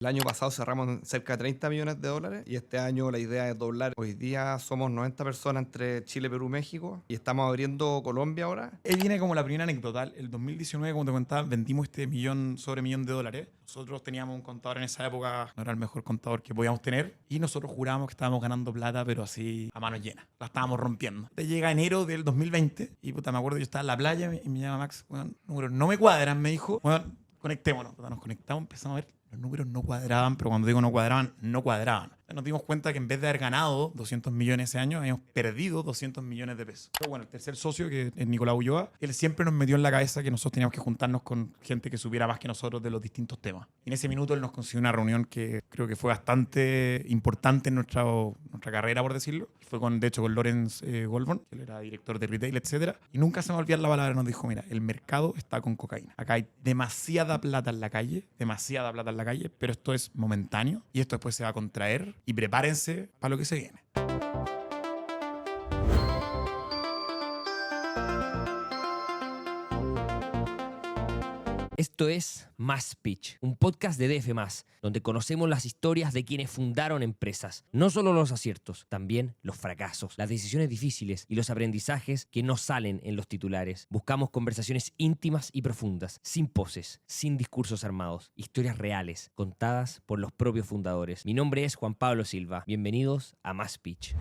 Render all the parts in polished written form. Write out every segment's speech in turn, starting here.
El año pasado cerramos en cerca de 30 millones de dólares y este año la idea es doblar. Hoy día somos 90 personas entre Chile, Perú, México y estamos abriendo Colombia ahora. Ahí viene como la primera anécdota. El 2019, como te contaba, vendimos este sobre millón de dólares. Nosotros teníamos un contador en esa época, no era el mejor contador que podíamos tener, y nosotros jurábamos que estábamos ganando plata, pero así a manos llenas. La estábamos rompiendo. Te llega enero del 2020 y puta, me acuerdo, yo estaba en la playa y me llama Max, bueno, números no me cuadran, me dijo, bueno, conectémonos. Puta, nos conectamos, empezamos a ver. Los números no cuadraban, pero cuando digo no cuadraban, no cuadraban. Nos dimos cuenta que en vez de haber ganado 200 millones ese año, habíamos perdido 200 millones de pesos. Pero bueno, el tercer socio, que es Nicolás Ulloa, él siempre nos metió en la cabeza que nosotros teníamos que juntarnos con gente que supiera más que nosotros de los distintos temas. Y en ese minuto él nos consiguió una reunión que creo que fue bastante importante en nuestra carrera, por decirlo. Fue de hecho con Lorenz Goldborn, que él era director de retail, etc. Y nunca se me olvidó la palabra, nos dijo, mira, el mercado está con cocaína. Acá hay demasiada plata en la calle, pero esto es momentáneo y esto después se va a contraer y prepárense para lo que se viene. Esto es Más Pitch, un podcast de DF+, donde conocemos las historias de quienes fundaron empresas. No solo los aciertos, también los fracasos, las decisiones difíciles y los aprendizajes que no salen en los titulares. Buscamos conversaciones íntimas y profundas, sin poses, sin discursos armados, historias reales, contadas por los propios fundadores. Mi nombre es Juan Pablo Silva. Bienvenidos a Más Pitch.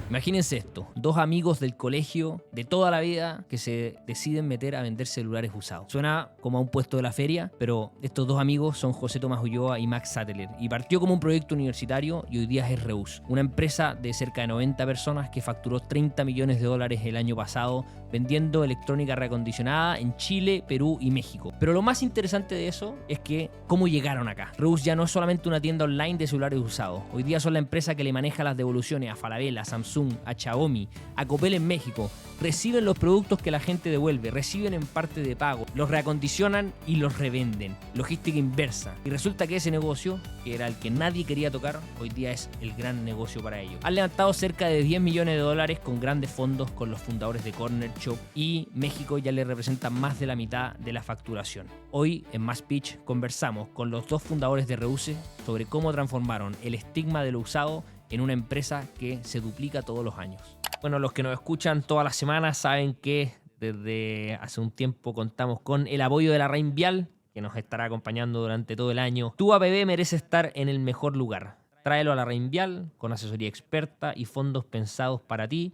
Imagínense esto, dos amigos del colegio de toda la vida que se deciden meter a vender celulares usados. Suena como a un puesto de la feria, pero estos dos amigos son José Tomás Ulloa y Max Sattler, y partió como un proyecto universitario y hoy día es Reus, una empresa de cerca de 90 personas que facturó 30 millones de dólares el año pasado vendiendo electrónica reacondicionada en Chile, Perú y México. Pero lo más interesante de eso es que cómo llegaron acá. Reus ya no es solamente una tienda online de celulares usados, hoy día son la empresa que le maneja las devoluciones a Falabella, Samsung, a Xiaomi, a Coppel en México. Reciben los productos que la gente devuelve, reciben en parte de pago, los reacondicionan y los revenden. Logística inversa. Y resulta que ese negocio, que era el que nadie quería tocar, hoy día es el gran negocio para ellos. Han levantado cerca de 10 millones de dólares con grandes fondos con los fundadores de Corner Shop y México ya le representa más de la mitad de la facturación. Hoy en Más Pitch conversamos con los dos fundadores de Reuse sobre cómo transformaron el estigma de lo usado en una empresa que se duplica todos los años. Bueno, los que nos escuchan todas las semanas saben que desde hace un tiempo contamos con el apoyo de la Reinvial, que nos estará acompañando durante todo el año. Tu APB merece estar en el mejor lugar. Tráelo a la Reinvial con asesoría experta y fondos pensados para ti.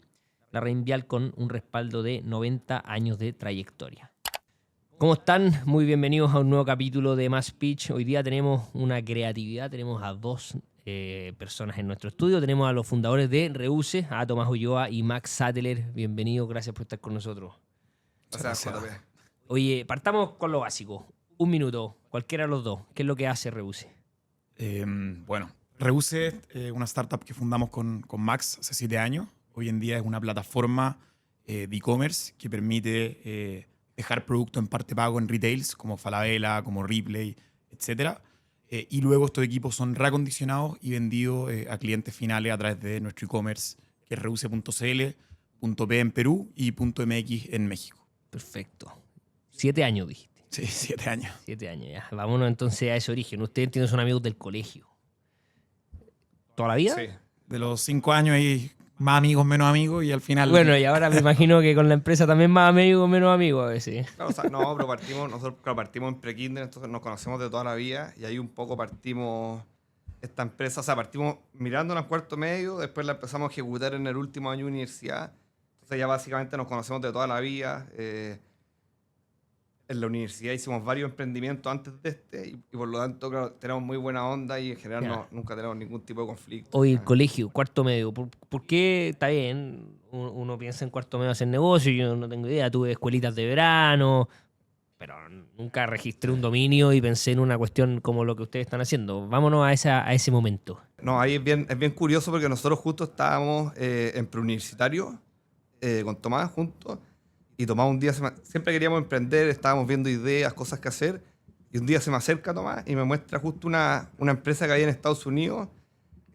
La Reinvial con un respaldo de 90 años de trayectoria. ¿Cómo están? Muy bienvenidos a un nuevo capítulo de Más Pitch. Hoy día tenemos una creatividad, tenemos a dos personas en nuestro estudio. Tenemos a los fundadores de Reuse, a Tomás Ulloa y Max Sattler. Bienvenidos, gracias por estar con nosotros. Gracias. Oye, partamos con lo básico. Un minuto, cualquiera de los dos. ¿Qué es lo que hace Reuse? Bueno, Reuse es una startup que fundamos con Max hace 7 años. Hoy en día es una plataforma de e-commerce que permite dejar producto en parte pago en retails como Falabella, como Ripley, etc. Y luego estos equipos son reacondicionados y vendidos a clientes finales a través de nuestro e-commerce, que es reuse.cl, .p en Perú y .mx en México. Perfecto. 7 años dijiste. Sí, 7 años. 7 años, ya. Vámonos entonces a ese origen. Ustedes entienden, son amigos del colegio. ¿Toda la vida? Sí. De los 5 años hay más amigos, menos amigos y al final... Bueno, y ahora me imagino que con la empresa también más amigos, menos amigos a veces. Claro, o sea, no, pero nosotros partimos en pre-kinder, entonces nos conocemos de toda la vida y ahí un poco partimos esta empresa, o sea, partimos mirándola en cuarto medio, después la empezamos a ejecutar en el último año de universidad, entonces ya básicamente nos conocemos de toda la vida. En la universidad hicimos varios emprendimientos antes de este y por lo tanto, claro, tenemos muy buena onda y en general nunca tenemos ningún tipo de conflicto. Hoy el colegio, cuarto medio. ¿Por qué está bien? Uno piensa en cuarto medio hacer negocio, yo no tengo idea, tuve escuelitas de verano, pero nunca registré un dominio y pensé en una cuestión como lo que ustedes están haciendo. Vámonos a ese momento. No, ahí es bien curioso porque nosotros justo estábamos en preuniversitario con Tomás juntos. Y Tomás un día, siempre queríamos emprender, estábamos viendo ideas, cosas que hacer. Y un día se me acerca Tomás y me muestra justo una empresa que había en Estados Unidos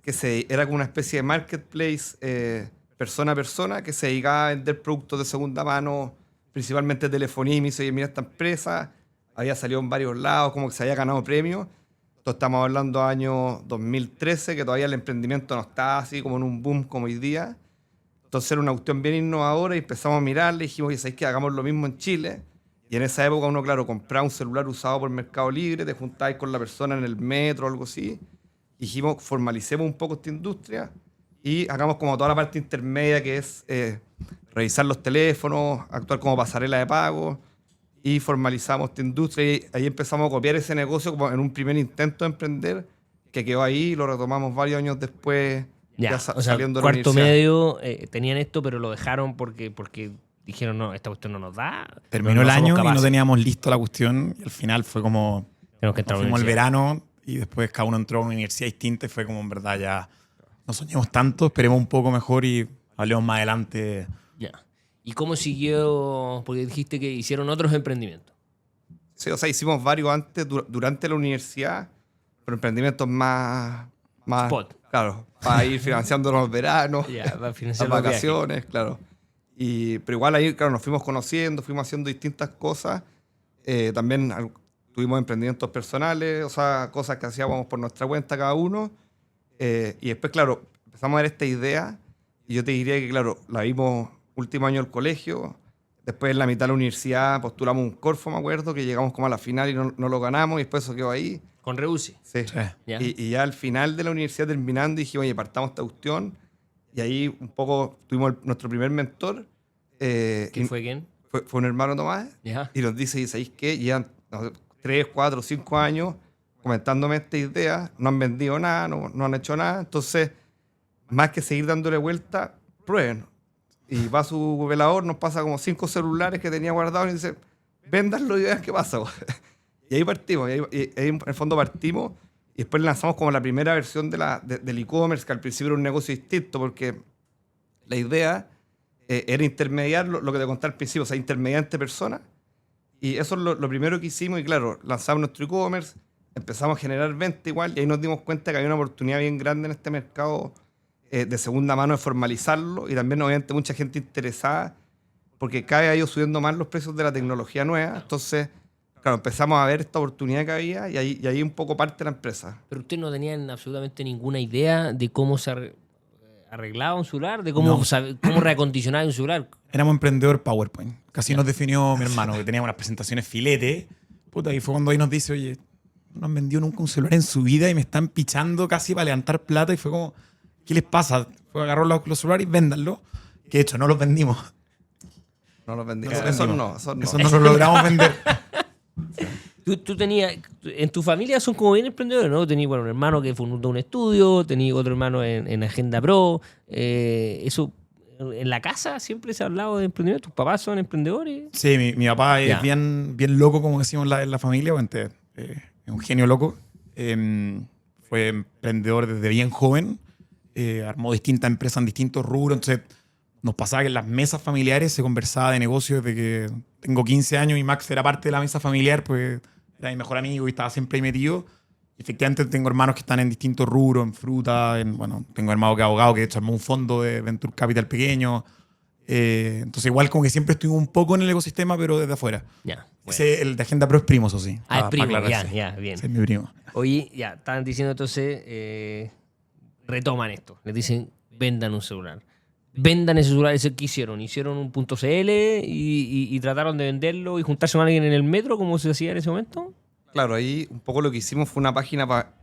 que era como una especie de marketplace persona a persona que se dedicaba a vender productos de segunda mano, principalmente telefonía. Y me dice, oye, mira esta empresa, había salido en varios lados, como que se había ganado premios. Entonces estamos hablando año 2013, que todavía el emprendimiento no está así como en un boom como hoy día. Entonces era una cuestión bien innovadora y empezamos a mirarle y dijimos, oye, ¿sabes qué? Hagamos lo mismo en Chile. Y en esa época uno, claro, compraba un celular usado por Mercado Libre, te juntabas con la persona en el metro o algo así. Y dijimos, formalicemos un poco esta industria y hagamos como toda la parte intermedia que es revisar los teléfonos, actuar como pasarela de pago y formalizamos esta industria y ahí empezamos a copiar ese negocio como en un primer intento de emprender que quedó ahí y lo retomamos varios años después Ya, ya o sea, saliendo de la cuarto universidad. medio tenían esto, pero lo dejaron porque dijeron, no, esta cuestión no nos da. Terminó no el somos año y no capaces. teníamos listo la cuestión y al final fue como Tenemos que entrar nos a la fuimos el universidad. verano y después cada uno entró a una universidad distinta y fue como en verdad ya no soñemos tanto, esperemos un poco mejor y hablemos más adelante. Ya. ¿Y cómo siguió? Porque dijiste que hicieron otros emprendimientos. Sí, o sea, hicimos varios antes, durante la universidad, pero emprendimientos más Spot. claro, para ir financiando los veranos, Ya, para las financiar los viajes. vacaciones, claro. Pero igual ahí, claro, nos fuimos conociendo, fuimos haciendo distintas cosas. También tuvimos emprendimientos personales, o sea, cosas que hacíamos por nuestra cuenta cada uno. Y después, claro, empezamos a ver esta idea y yo te diría que, claro, la vimos último año del colegio, después en la mitad de la universidad postulamos un Corfo, me acuerdo, que llegamos como a la final y no lo ganamos y después eso quedó ahí. Con Reusi. Sí. Sí. Ya. Y ya al final de la universidad terminando dije, oye, partamos esta cuestión y ahí un poco tuvimos nuestro primer mentor. ¿Quién y fue quién? fue un hermano Tomás Ya. y nos dice, ¿sabéis qué? Llevan 3, 4, 5 años comentándome esta idea, no han vendido nada, no han hecho nada, entonces, más que seguir dándole vuelta, prueben. Y va su velador, nos pasa como 5 celulares que tenía guardados y dice, véndanlo y vean qué pasa. Y ahí partimos, y ahí en el fondo partimos y después lanzamos como la primera versión del e-commerce, que al principio era un negocio distinto, porque la idea era intermediar lo que te conté al principio, o sea, intermediar entre personas. Y eso es lo primero que hicimos y claro, lanzamos nuestro e-commerce, empezamos a generar venta igual y ahí nos dimos cuenta que había una oportunidad bien grande en este mercado de segunda mano de formalizarlo y también obviamente mucha gente interesada porque cada vez ha ido subiendo más los precios de la tecnología nueva. Entonces, claro, empezamos a ver esta oportunidad que había y ahí un poco parte la empresa. Pero ustedes no tenían absolutamente ninguna idea de cómo se arreglaba un celular, de cómo, No. cómo reacondicionar un celular. Éramos emprendedor PowerPoint. Casi nos definió mi hermano, que tenía unas presentaciones filete. Puta, y fue cuando ahí nos dice, oye, no han vendido nunca un celular en su vida y me están pichando casi para levantar plata. Y fue como, ¿qué les pasa? Fue agarró los celulares y véndanlo. Que de hecho, no los vendimos. No los vendimos. No los Eso vendimos. no. Eso no lo logramos vender. Tú tenías, en tu familia son como bien emprendedores, ¿no? Tenías, bueno, un hermano que fundó un estudio, tenías otro hermano en Agenda Pro. Eso, en la casa siempre se ha hablado de emprendimiento. ¿Tus papás son emprendedores? Sí, mi papá Ya. es bien loco, como decimos en la familia. Obviamente, es un genio loco. Fue emprendedor desde bien joven. Armó distintas empresas en distintos rubros. Entonces, nos pasaba que en las mesas familiares se conversaba de negocios desde que tengo 15 años y Max era parte de la mesa familiar, pues era mi mejor amigo y estaba siempre ahí metido. Efectivamente, tengo hermanos que están en distintos rubros, en fruta, bueno, tengo hermano que es abogado, que de hecho armó un fondo de Venture Capital pequeño. Entonces, igual como que siempre estuve un poco en el ecosistema, pero desde afuera. Ya. Bueno. El de Agenda Pro es primo, eso sí. Ah, es Pa primo, aclarar, sí. ya, bien. Sí, es mi primo. Oye, ya, estaban diciendo entonces, retoman esto. Les dicen, vendan un celular. Vendan ese celular, ese que hicieron. Hicieron un .cl y trataron de venderlo y juntarse con alguien en el metro, como se hacía en ese momento. Claro, ahí un poco lo que hicimos fue una página para...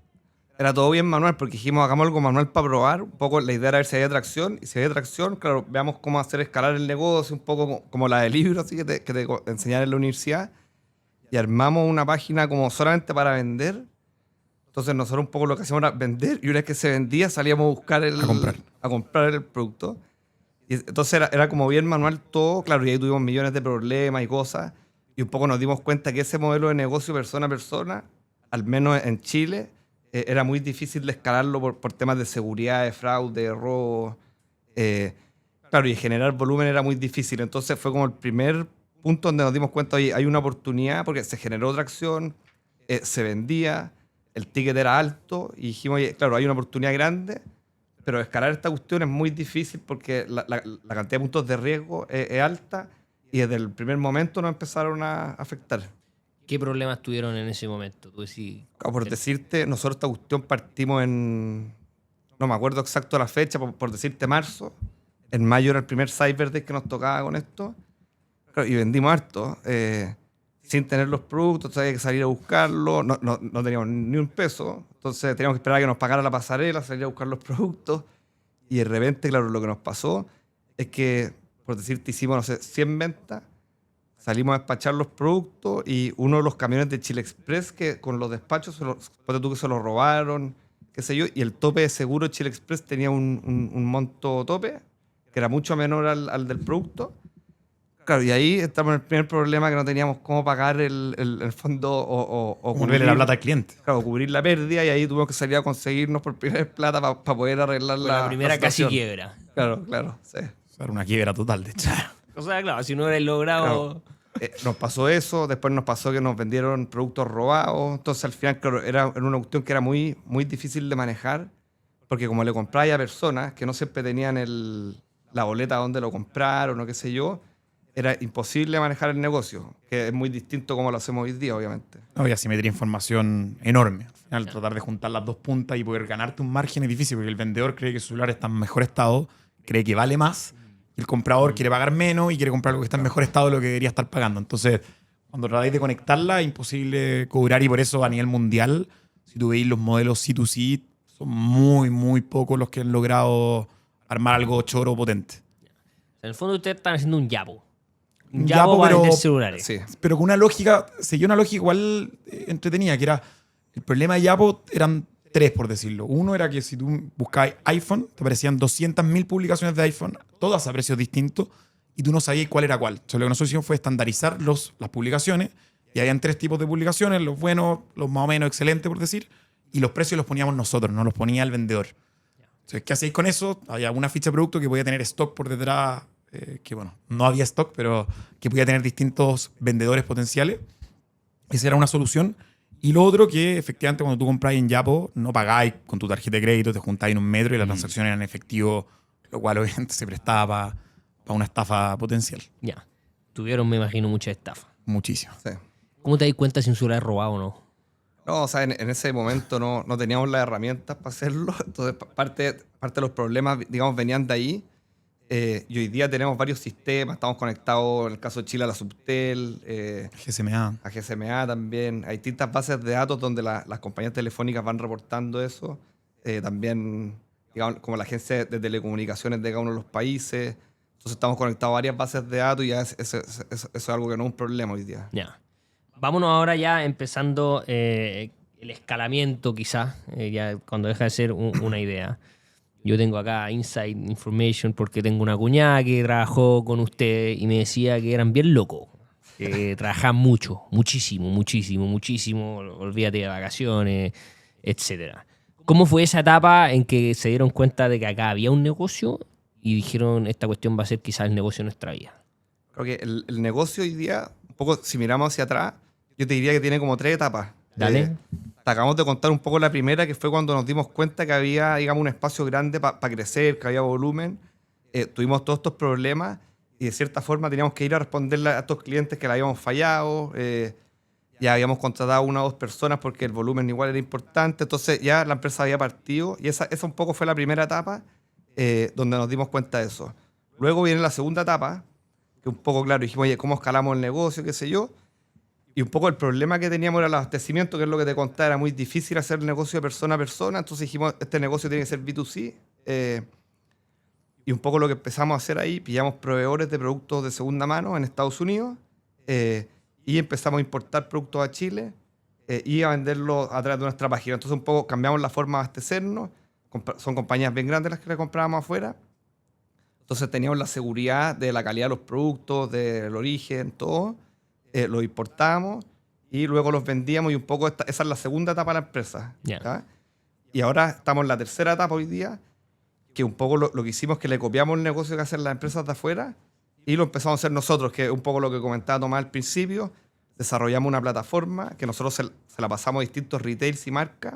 Era todo bien manual, porque dijimos, hagamos algo manual para probar. Un poco la idea era ver si había tracción. Y si había tracción, claro, veamos cómo hacer escalar el negocio, un poco como la de libro, así que te enseñaron en la universidad. Y armamos una página como solamente para vender. Entonces nosotros un poco lo que hacíamos era vender y una vez que se vendía salíamos a buscar a comprar el producto. Y entonces era como bien manual todo, claro, y ahí tuvimos millones de problemas y cosas. Y un poco nos dimos cuenta que ese modelo de negocio persona a persona, al menos en Chile, era muy difícil de escalarlo por temas de seguridad, de fraude, de robo. Claro, y generar volumen era muy difícil. Entonces fue como el primer punto donde nos dimos cuenta, oye, hay una oportunidad porque se generó tracción, se vendía, el ticket era alto y dijimos, oye, claro, hay una oportunidad grande, pero escalar esta cuestión es muy difícil porque la cantidad de puntos de riesgo es alta y desde el primer momento nos empezaron a afectar. ¿Qué problemas tuvieron en ese momento? Tú decís, Por decirte, nosotros esta cuestión partimos no me acuerdo exacto la fecha, por decirte marzo. En mayo era el primer Cyber Day que nos tocaba con esto. Claro, y vendimos harto, sin tener los productos, había que salir a buscarlos, no teníamos ni un peso, entonces teníamos que esperar a que nos pagara la pasarela, salir a buscar los productos, y de repente, claro, lo que nos pasó es que, por decirte, hicimos, no sé, 100 ventas, salimos a despachar los productos y uno de los camiones de Chile Express, que con los despachos, ponte tú que se los robaron, qué sé yo, y el tope de seguro de Chile Express tenía un monto tope, que era mucho menor al del producto. Claro, y ahí estamos en el primer problema, que no teníamos cómo pagar el fondo o Volverle la plata al cliente. Claro, cubrir la pérdida, y ahí tuvimos que salir a conseguirnos por primera vez plata para poder arreglar la primera casi situación. quiebra. Claro, sí. Era una quiebra total, de hecho. O sea, claro, si no hubierais logrado... Claro. Nos pasó eso, después nos pasó que nos vendieron productos robados, entonces al final, claro, era una cuestión que era muy, muy difícil de manejar, porque como le compráis a personas que no siempre tenían la boleta donde lo compraron o qué sé yo, era imposible manejar el negocio, que es muy distinto como lo hacemos hoy día, obviamente. Había asimetría de información enorme. Al final, tratar de juntar las dos puntas y poder ganarte un margen es difícil, porque el vendedor cree que su celular está en mejor estado, cree que vale más, y el comprador quiere pagar menos y quiere comprar algo que está en mejor estado de lo que debería estar pagando. Entonces, cuando tratáis de conectarla, es imposible cobrar, y por eso a nivel mundial, si tú veis los modelos C2C, son muy, muy pocos los que han logrado armar algo choro o potente. En el fondo ustedes están haciendo un Yapo. Un Yapo, Yapo para pero- vender celulares. Sí. Pero con una lógica, seguía una lógica igual entretenida, que era, el problema de Yapo eran tres, por decirlo. Uno era que si tú buscabas iPhone, te aparecían 200.000 publicaciones de iPhone, todas a precios distintos, y tú no sabías cuál era cuál. Entonces, lo que nosotros hicimos fue estandarizar las publicaciones, y habían tres tipos de publicaciones, los buenos, los más o menos excelentes, por decir, y los precios los poníamos nosotros, no los ponía el vendedor. Entonces, ¿qué hacéis con eso? Había una ficha de producto que podía tener stock por detrás, que bueno, no había stock, pero que podía tener distintos vendedores potenciales. Esa era una solución. Y lo otro, que efectivamente cuando tú compráis en Yapo, no pagáis con tu tarjeta de crédito, te juntáis en un metro y la transacción era en efectivo, lo cual obviamente se prestaba para una estafa potencial. Ya. Tuvieron, me imagino, mucha estafa. Muchísimo. Sí. ¿Cómo te das cuenta si un celular es robado o no? No, o sea, en ese momento no teníamos las herramientas para hacerlo, entonces parte de los problemas, digamos, venían de ahí. Y hoy día tenemos varios sistemas, estamos conectados, en el caso de Chile, a la Subtel, GSMA. a GSMA también. Hay distintas bases de datos donde las compañías telefónicas van reportando eso. También, digamos, como la agencia de telecomunicaciones de cada uno de los países. Entonces estamos conectados a varias bases de datos, y ya eso es algo que no es un problema hoy día. Ya. Vámonos ahora ya empezando el escalamiento, quizás, ya cuando deja de ser una idea. Yo tengo acá inside information porque tengo una cuñada que trabajó con usted y me decía que eran bien locos. Que trabajaban mucho, muchísimo. Olvídate de vacaciones, etcétera. ¿Cómo fue esa etapa en que se dieron cuenta de que acá había un negocio y dijeron esta cuestión va a ser quizás el negocio de nuestra vida? Creo que el negocio hoy día, un poco si miramos hacia atrás, yo te diría que tiene como 3 etapas. Dale. Te acabamos de contar un poco la primera, que fue cuando nos dimos cuenta que había, digamos, un espacio grande para crecer, que había volumen. Tuvimos todos estos problemas y de cierta forma teníamos que ir a responderle a estos clientes que le habíamos fallado. Ya habíamos contratado 1 o 2 personas porque el volumen igual era importante. Entonces ya la empresa había partido, y esa un poco fue la primera etapa donde nos dimos cuenta de eso. Luego viene la segunda etapa, que un poco, claro, dijimos, oye, ¿cómo escalamos el negocio? ¿Qué sé yo? Y un poco el problema que teníamos era el abastecimiento, que es lo que te contaba, era muy difícil hacer el negocio de persona a persona. Entonces dijimos, este negocio tiene que ser B2C. Y un poco lo que empezamos a hacer ahí, pillamos proveedores de productos de segunda mano en Estados Unidos, y empezamos a importar productos a Chile y a venderlos a través de nuestra página. Entonces un poco cambiamos la forma de abastecernos. Son compañías bien grandes las que le comprábamos afuera. Entonces teníamos la seguridad de la calidad de los productos, del origen, todo. Los importábamos y luego los vendíamos, y un poco esa es la segunda etapa de la empresa. Ya. ¿Ya? Y ahora estamos en la tercera etapa hoy día, que un poco lo que hicimos es que le copiamos el negocio que hacen las empresas de afuera y lo empezamos a hacer nosotros, que es un poco lo que comentaba Tomás al principio. Desarrollamos una plataforma que nosotros se la pasamos a distintos retails y marcas,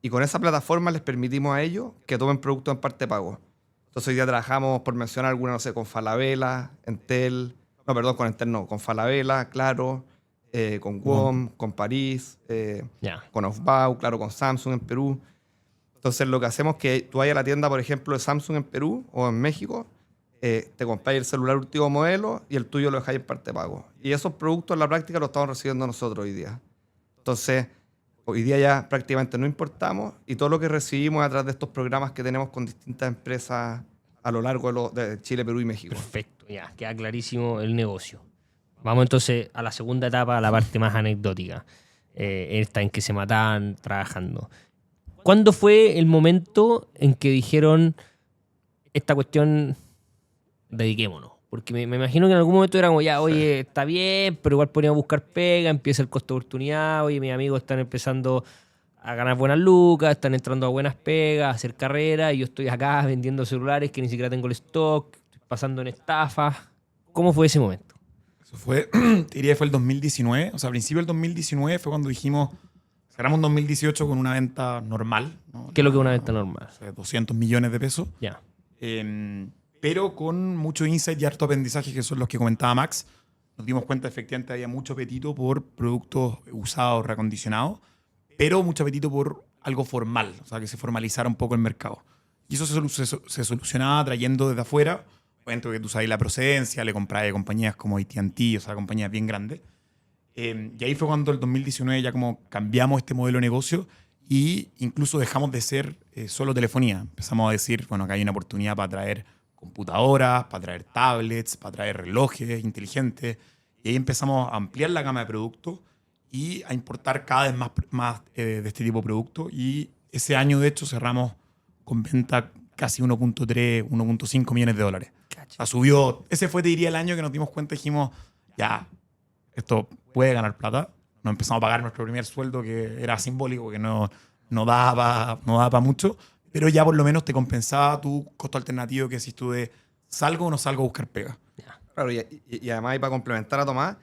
y con esa plataforma les permitimos a ellos que tomen productos en parte pago. Entonces hoy día trabajamos, por mencionar alguna, no sé, con Falabella, Entel, con Entel no, con Falabella, Claro, con WOM, con París, con Ofbau, claro, con Samsung en Perú. Entonces lo que hacemos es que tú vayas a la tienda, por ejemplo, de Samsung en Perú o en México, te compráis el celular último modelo y el tuyo lo dejáis en parte de pago. Y esos productos en la práctica los estamos recibiendo nosotros hoy día. Entonces, hoy día ya prácticamente no importamos y todo lo que recibimos a través de estos programas que tenemos con distintas empresas a lo largo de Chile, Perú y México. Perfecto, ya, queda clarísimo el negocio. Vamos entonces a la segunda etapa, a la parte más anecdótica, esta en que se mataban trabajando. ¿Cuándo fue el momento en que dijeron esta cuestión, dediquémonos? Porque me imagino que en algún momento era como, ya, oye, está bien, pero igual podríamos buscar pega, empieza el costo de oportunidad, oye, mis amigos están empezando a ganar buenas lucas, están entrando a buenas pegas, a hacer carrera, y yo estoy acá vendiendo celulares que ni siquiera tengo el stock, estoy pasando en estafas. ¿Cómo fue ese momento? Eso fue, te diría que fue el 2019. O sea, a principio del 2019 fue cuando dijimos, cerramos 2018 con una venta normal, ¿no? ¿Qué es lo que es una venta normal? O sea, 200 millones de pesos. Ya. Pero con mucho insight y harto aprendizaje, que son los que comentaba Max. Nos dimos cuenta efectivamente había mucho apetito por productos usados, reacondicionados, pero mucho apetito por algo formal, o sea, que se formalizara un poco el mercado. Y eso se solucionaba trayendo desde afuera. Obviamente que tú sabes la procedencia, le comprabas a compañías como AT&T, o sea, compañías bien grandes. Y ahí fue cuando el 2019 ya como cambiamos este modelo de negocio y incluso dejamos de ser solo telefonía. Empezamos a decir, bueno, acá hay una oportunidad para traer computadoras, para traer tablets, para traer relojes inteligentes. Y ahí empezamos a ampliar la gama de productos y a importar cada vez más de este tipo de productos. Y ese año, de hecho, cerramos con venta casi 1.3, 1.5 millones de dólares. O sea, subió. Ese fue, te diría, el año que nos dimos cuenta y dijimos, ya, esto puede ganar plata. Nos empezamos a pagar nuestro primer sueldo, que era simbólico, que no daba para mucho, pero ya por lo menos te compensaba tu costo alternativo, que si tú de salgo o no salgo a buscar pega. Claro, y además, y para complementar a Tomás,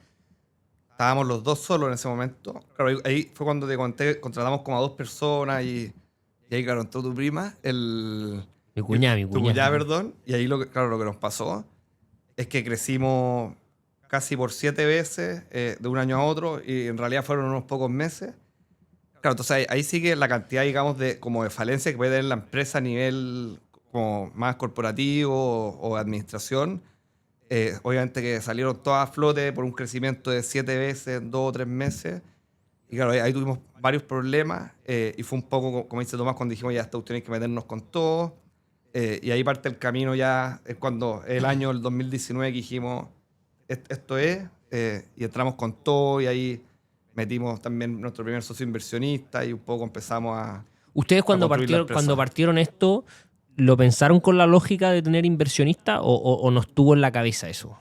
estábamos los dos solos en ese momento. Claro, ahí fue cuando te conté, contratamos como a 2 personas y ahí, claro, entró tu prima, Mi cuñada. tu cuñada, perdón, y ahí lo que nos pasó es que crecimos casi por 7 veces de un año a otro y en realidad fueron unos pocos meses. Claro, entonces ahí sigue la cantidad, digamos, de falencia que puede tener la empresa a nivel como más corporativo o administración. Obviamente que salieron todas a flote por un crecimiento de 7 veces en 2 o 3 meses. Y claro, ahí tuvimos varios problemas y fue un poco, como dice Tomás, cuando dijimos ya esta cuestión hay que meternos con todo. Y ahí parte el camino ya, es cuando el año del 2019 que dijimos esto es, y entramos con todo y ahí metimos también nuestro primer socio inversionista y un poco empezamos a... ¿Ustedes cuando partieron esto, lo pensaron con la lógica de tener inversionista o no estuvo en la cabeza eso?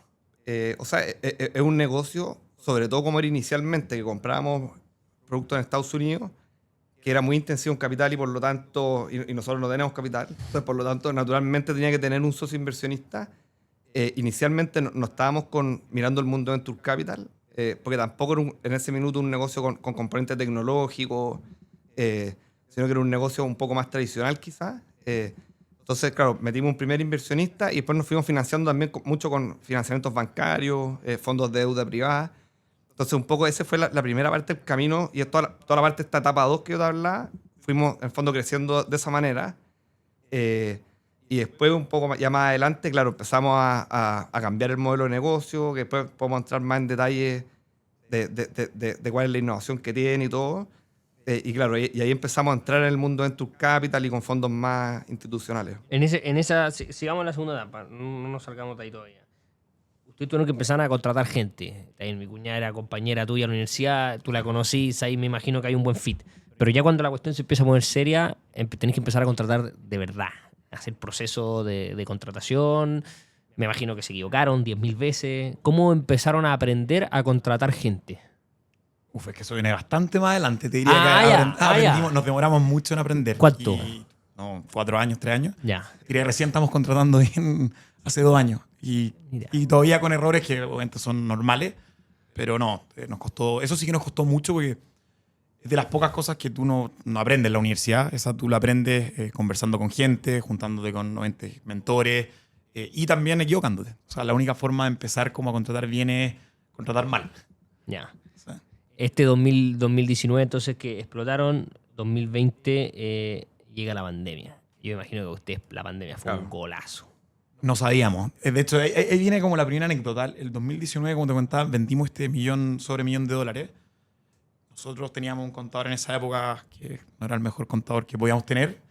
O sea, es un negocio, sobre todo como era inicialmente, que comprábamos productos en Estados Unidos, que era muy intensivo en capital y por lo tanto, y nosotros no tenemos capital, entonces por lo tanto naturalmente tenía que tener un socio inversionista. Inicialmente no estábamos mirando el mundo Venture Capital, porque tampoco era en ese minuto un negocio con componente tecnológico, sino que era un negocio un poco más tradicional quizás. Entonces, claro, metimos un primer inversionista y después nos fuimos financiando también mucho con financiamientos bancarios, fondos de deuda privada. Entonces, un poco esa fue la primera parte del camino y toda la parte de esta etapa 2 que yo te hablaba, fuimos en fondo creciendo de esa manera. Y después, un poco ya más adelante, claro, empezamos a cambiar el modelo de negocio, que después podemos entrar más en detalle de cuál es la innovación que tiene y todo. Y claro, y ahí empezamos a entrar en el mundo Venture Capital y con fondos más institucionales. Sigamos en la segunda etapa, no nos salgamos de ahí todavía. Ustedes tuvieron que empezar a contratar gente. Ahí mi cuñada era compañera tuya en la universidad, tú la conocís, ahí me imagino que hay un buen fit. Pero ya cuando la cuestión se empieza a poner seria, tenés que empezar a contratar de verdad. Hacer proceso de contratación. Me imagino que se equivocaron 10.000 veces. ¿Cómo empezaron a aprender a contratar gente? Es que eso viene bastante más adelante. Te diría que aprendimos, nos demoramos mucho en aprender. ¿Cuánto? 4 años, 3 años. Ya. Diría que recién estamos contratando hace 2 años. Y todavía con errores que obviamente son normales. Pero no, nos costó. Eso sí que nos costó mucho porque es de las pocas cosas que tú no aprendes en la universidad. Esa tú la aprendes conversando con gente, juntándote con mentores y también equivocándote. O sea, la única forma de empezar como a contratar bien es contratar mal. Ya. ¿Sí? Este 2019, entonces, que explotaron, 2020 llega la pandemia. Yo me imagino que usted la pandemia fue un golazo. No sabíamos. De hecho, ahí viene como la primera anécdota. El 2019, como te contaba, vendimos este millón de dólares. Nosotros teníamos un contador en esa época que no era el mejor contador que podíamos tener.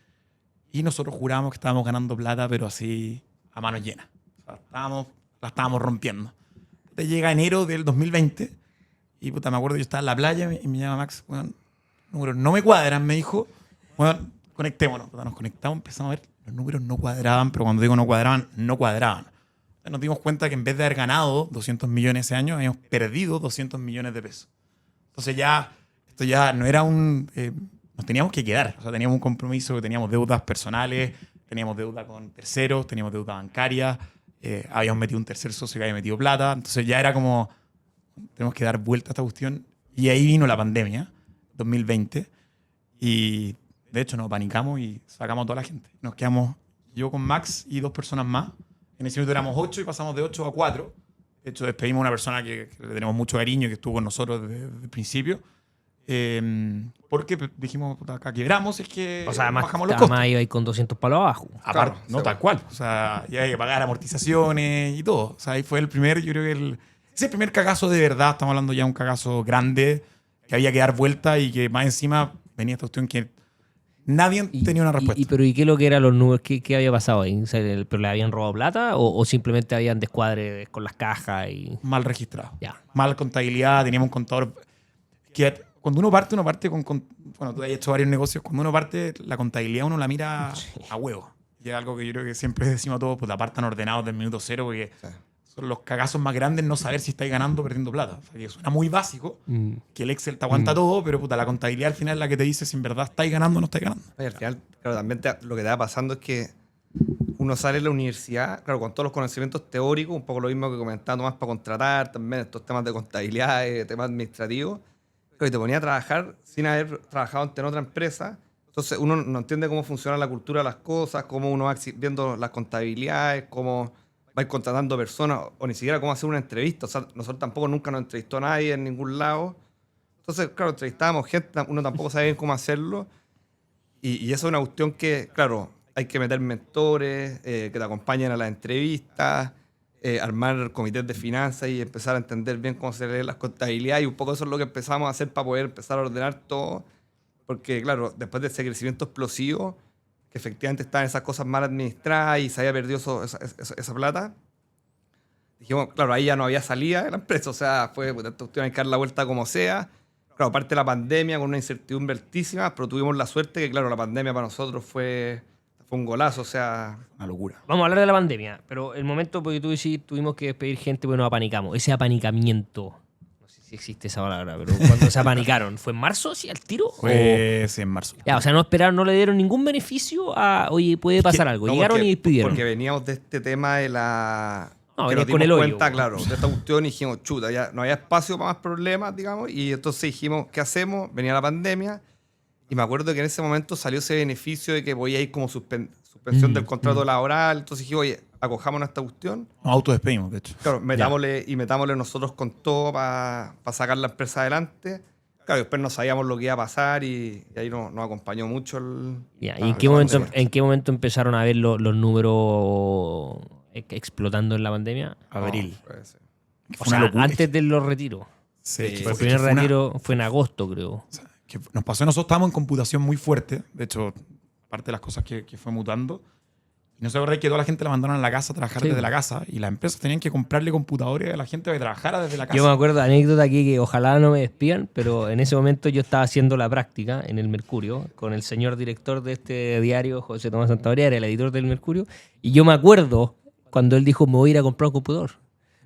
Y nosotros jurábamos que estábamos ganando plata, pero así a manos llenas. O sea, la estábamos rompiendo. Te llega enero del 2020 y puta, me acuerdo, yo estaba en la playa y me llama Max, bueno, números no me cuadran, me dijo, bueno, conectémonos. Puta, nos conectamos, empezamos a ver, los números no cuadraban, pero cuando digo no cuadraban, no cuadraban. Entonces nos dimos cuenta que en vez de haber ganado 200 millones ese año, habíamos perdido 200 millones de pesos. Entonces esto ya no era nos teníamos que quedar. O sea, teníamos un compromiso, teníamos deudas personales, teníamos deuda con terceros, teníamos deuda bancaria, habíamos metido un tercer socio que había metido plata. Entonces ya era como, tenemos que dar vuelta a esta cuestión. Y ahí vino la pandemia, 2020. Y de hecho nos panicamos y sacamos a toda la gente. Nos quedamos yo con Max y 2 personas más. En ese momento éramos 8 y pasamos de 8 a 4. De hecho, despedimos a una persona que le tenemos mucho cariño, que estuvo con nosotros desde el principio. Porque dijimos, puta, acá quebramos, es que O sea, además, bajamos los costos. además iba ahí con 200 palos abajo. Aparte, Claro, no sí, tal cual. O sea, ya hay que pagar amortizaciones y todo. O sea, ahí fue el primer, yo creo que ese primer cagazo de verdad, estamos hablando ya de un cagazo grande, que había que dar vuelta y que más encima venía esta cuestión que nadie tenía una respuesta. Pero ¿y qué es lo que eran los números? ¿Qué había pasado ahí? O sea, ¿pero le habían robado plata o simplemente habían descuadres con las cajas? Mal registrado. Ya. Mal contabilidad, teníamos un contador que cuando uno parte con bueno, tú has hecho varios negocios, cuando uno parte la contabilidad uno la mira a huevo. Y es algo que yo creo que siempre decimos a todos, pues la partan ordenados del minuto cero porque son los cagazos más grandes no saber si estáis ganando o perdiendo plata. O sea, que suena muy básico, que el Excel te aguanta todo, pero puta, la contabilidad al final es la que te dice si en verdad estáis ganando o no estáis ganando. Y al final, claro, también lo que te va pasando es que uno sale de la universidad, claro, con todos los conocimientos teóricos, un poco lo mismo que comentaba más para contratar, también estos temas de contabilidad, temas administrativos, y te ponía a trabajar sin haber trabajado en otra empresa. Entonces uno no entiende cómo funciona la cultura de las cosas, cómo uno va viendo las contabilidades, cómo va contratando personas, o ni siquiera cómo hacer una entrevista. O sea, nosotros tampoco nunca nos entrevistó a nadie en ningún lado. Entonces, claro, entrevistábamos gente, uno tampoco sabía bien cómo hacerlo. Y eso es una cuestión que, claro, hay que meter mentores que te acompañen a las entrevistas, armar comités de finanzas y empezar a entender bien cómo se leen las contabilidades. Y un poco eso es lo que empezamos a hacer para poder empezar a ordenar todo. Porque, claro, después de ese crecimiento explosivo, que efectivamente estaban esas cosas mal administradas y se había perdido esa plata, dijimos, claro, ahí ya no había salida de la empresa. O sea, fue, esta cuestión hay que dar la vuelta como sea. Claro, aparte de la pandemia, con una incertidumbre altísima, pero tuvimos la suerte que, claro, la pandemia para nosotros fue un golazo, o sea... Una locura. Vamos a hablar de la pandemia, pero el momento, porque tú decís, tuvimos que despedir gente porque nos apanicamos. Ese apanicamiento, no sé si existe esa palabra, pero cuando se apanicaron, ¿fue en marzo, sí, al tiro? Fue en marzo. Ya, o sea, no esperaron, no le dieron ningún beneficio a, oye, puede pasar algo. No, Llegaron y despidieron. Porque veníamos de este tema de la... No, que venías nos con dimos el hoyo, cuenta, güey. claro, de esta cuestión y dijimos, chuta, ya no había espacio para más problemas, digamos, y entonces dijimos, ¿qué hacemos? Venía la pandemia y me acuerdo que en ese momento salió ese beneficio de que podía ir como suspensión del contrato laboral, entonces dije, oye, acojámonos a esta cuestión. Nos autodespedimos, de hecho. Claro, metámosle nosotros con todo para sacar la empresa adelante. Claro, después no sabíamos lo que iba a pasar y ahí nos acompañó mucho el... Ya, ¿y en qué momento empezaron a ver los números explotando en la pandemia? Abril. Puede ser. O sea, antes de los retiros. Sí, Porque el primer retiro fue en agosto, creo. Que nos pasó, nosotros estábamos en computación muy fuerte. De hecho, parte de las cosas que fue mutando. Y no se acuerda que toda la gente la mandaron a la casa a trabajar desde la casa. Y las empresas tenían que comprarle computadores a la gente para que trabajara desde la casa. Yo me acuerdo, anécdota aquí, que ojalá no me despidan, pero en ese momento yo estaba haciendo la práctica en el Mercurio con el señor director de este diario, José Tomás Santamaría, era el editor del Mercurio. Y yo me acuerdo cuando él dijo, me voy a ir a comprar un computador.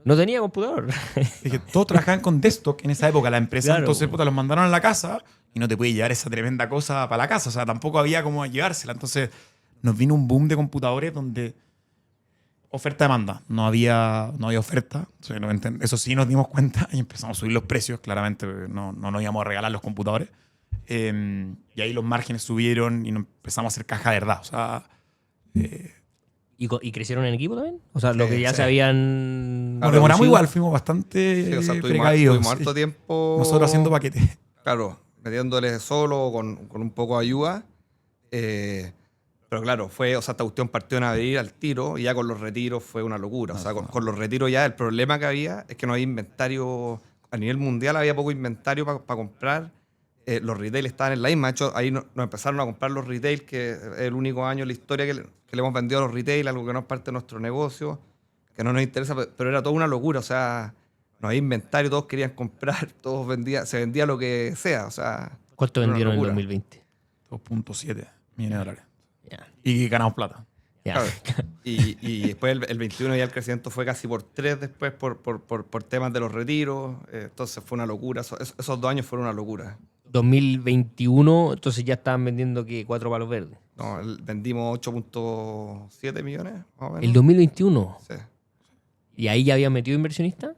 No tenía computador. Es que todos trabajaban con desktop en esa época, la empresa. Claro. Entonces, puta, los mandaron a la casa y no te puedes llevar esa tremenda cosa para la casa. O sea, tampoco había cómo llevársela. Entonces, nos vino un boom de computadores donde oferta-demanda. No había oferta. O sea, eso sí nos dimos cuenta y empezamos a subir los precios. Claramente, no nos íbamos a regalar los computadores. Y ahí los márgenes subieron y nos empezamos a hacer caja de verdad. O sea... ¿Y crecieron en equipo también? O sea, lo que ya se habían Nos demoramos igual, fuimos bastante Sí, o sea, precavidos. tuvimos harto tiempo. Nosotros haciendo paquetes. Claro, metiéndole solo, con un poco de ayuda. Pero claro, o sea, esta cuestión partió en abril al tiro y ya con los retiros fue una locura. O sea, con los retiros ya el problema que había es que no había inventario. A nivel mundial había poco inventario para comprar. Los retail estaban en la misma. De hecho, ahí nos empezaron a comprar los retail, que es el único año en la historia que le hemos vendido a los retail, algo que no es parte de nuestro negocio, que no nos interesa, pero era toda una locura. O sea, no había inventario, todos querían comprar, se vendía lo que sea. O sea, ¿Cuánto era una vendieron en locura. 2020? 2.7 millones de dólares. Ya, Y ganamos plata. ya. Claro. Y después el 21 ya el crecimiento fue casi por 3 después por temas de los retiros. Entonces fue una locura. Esos 2 años fueron una locura. 2021, entonces ya estaban vendiendo que 4 palos verdes. No, vendimos 8.7 millones, más o menos. ¿El 2021? Sí. ¿Y ahí ya habían metido inversionistas?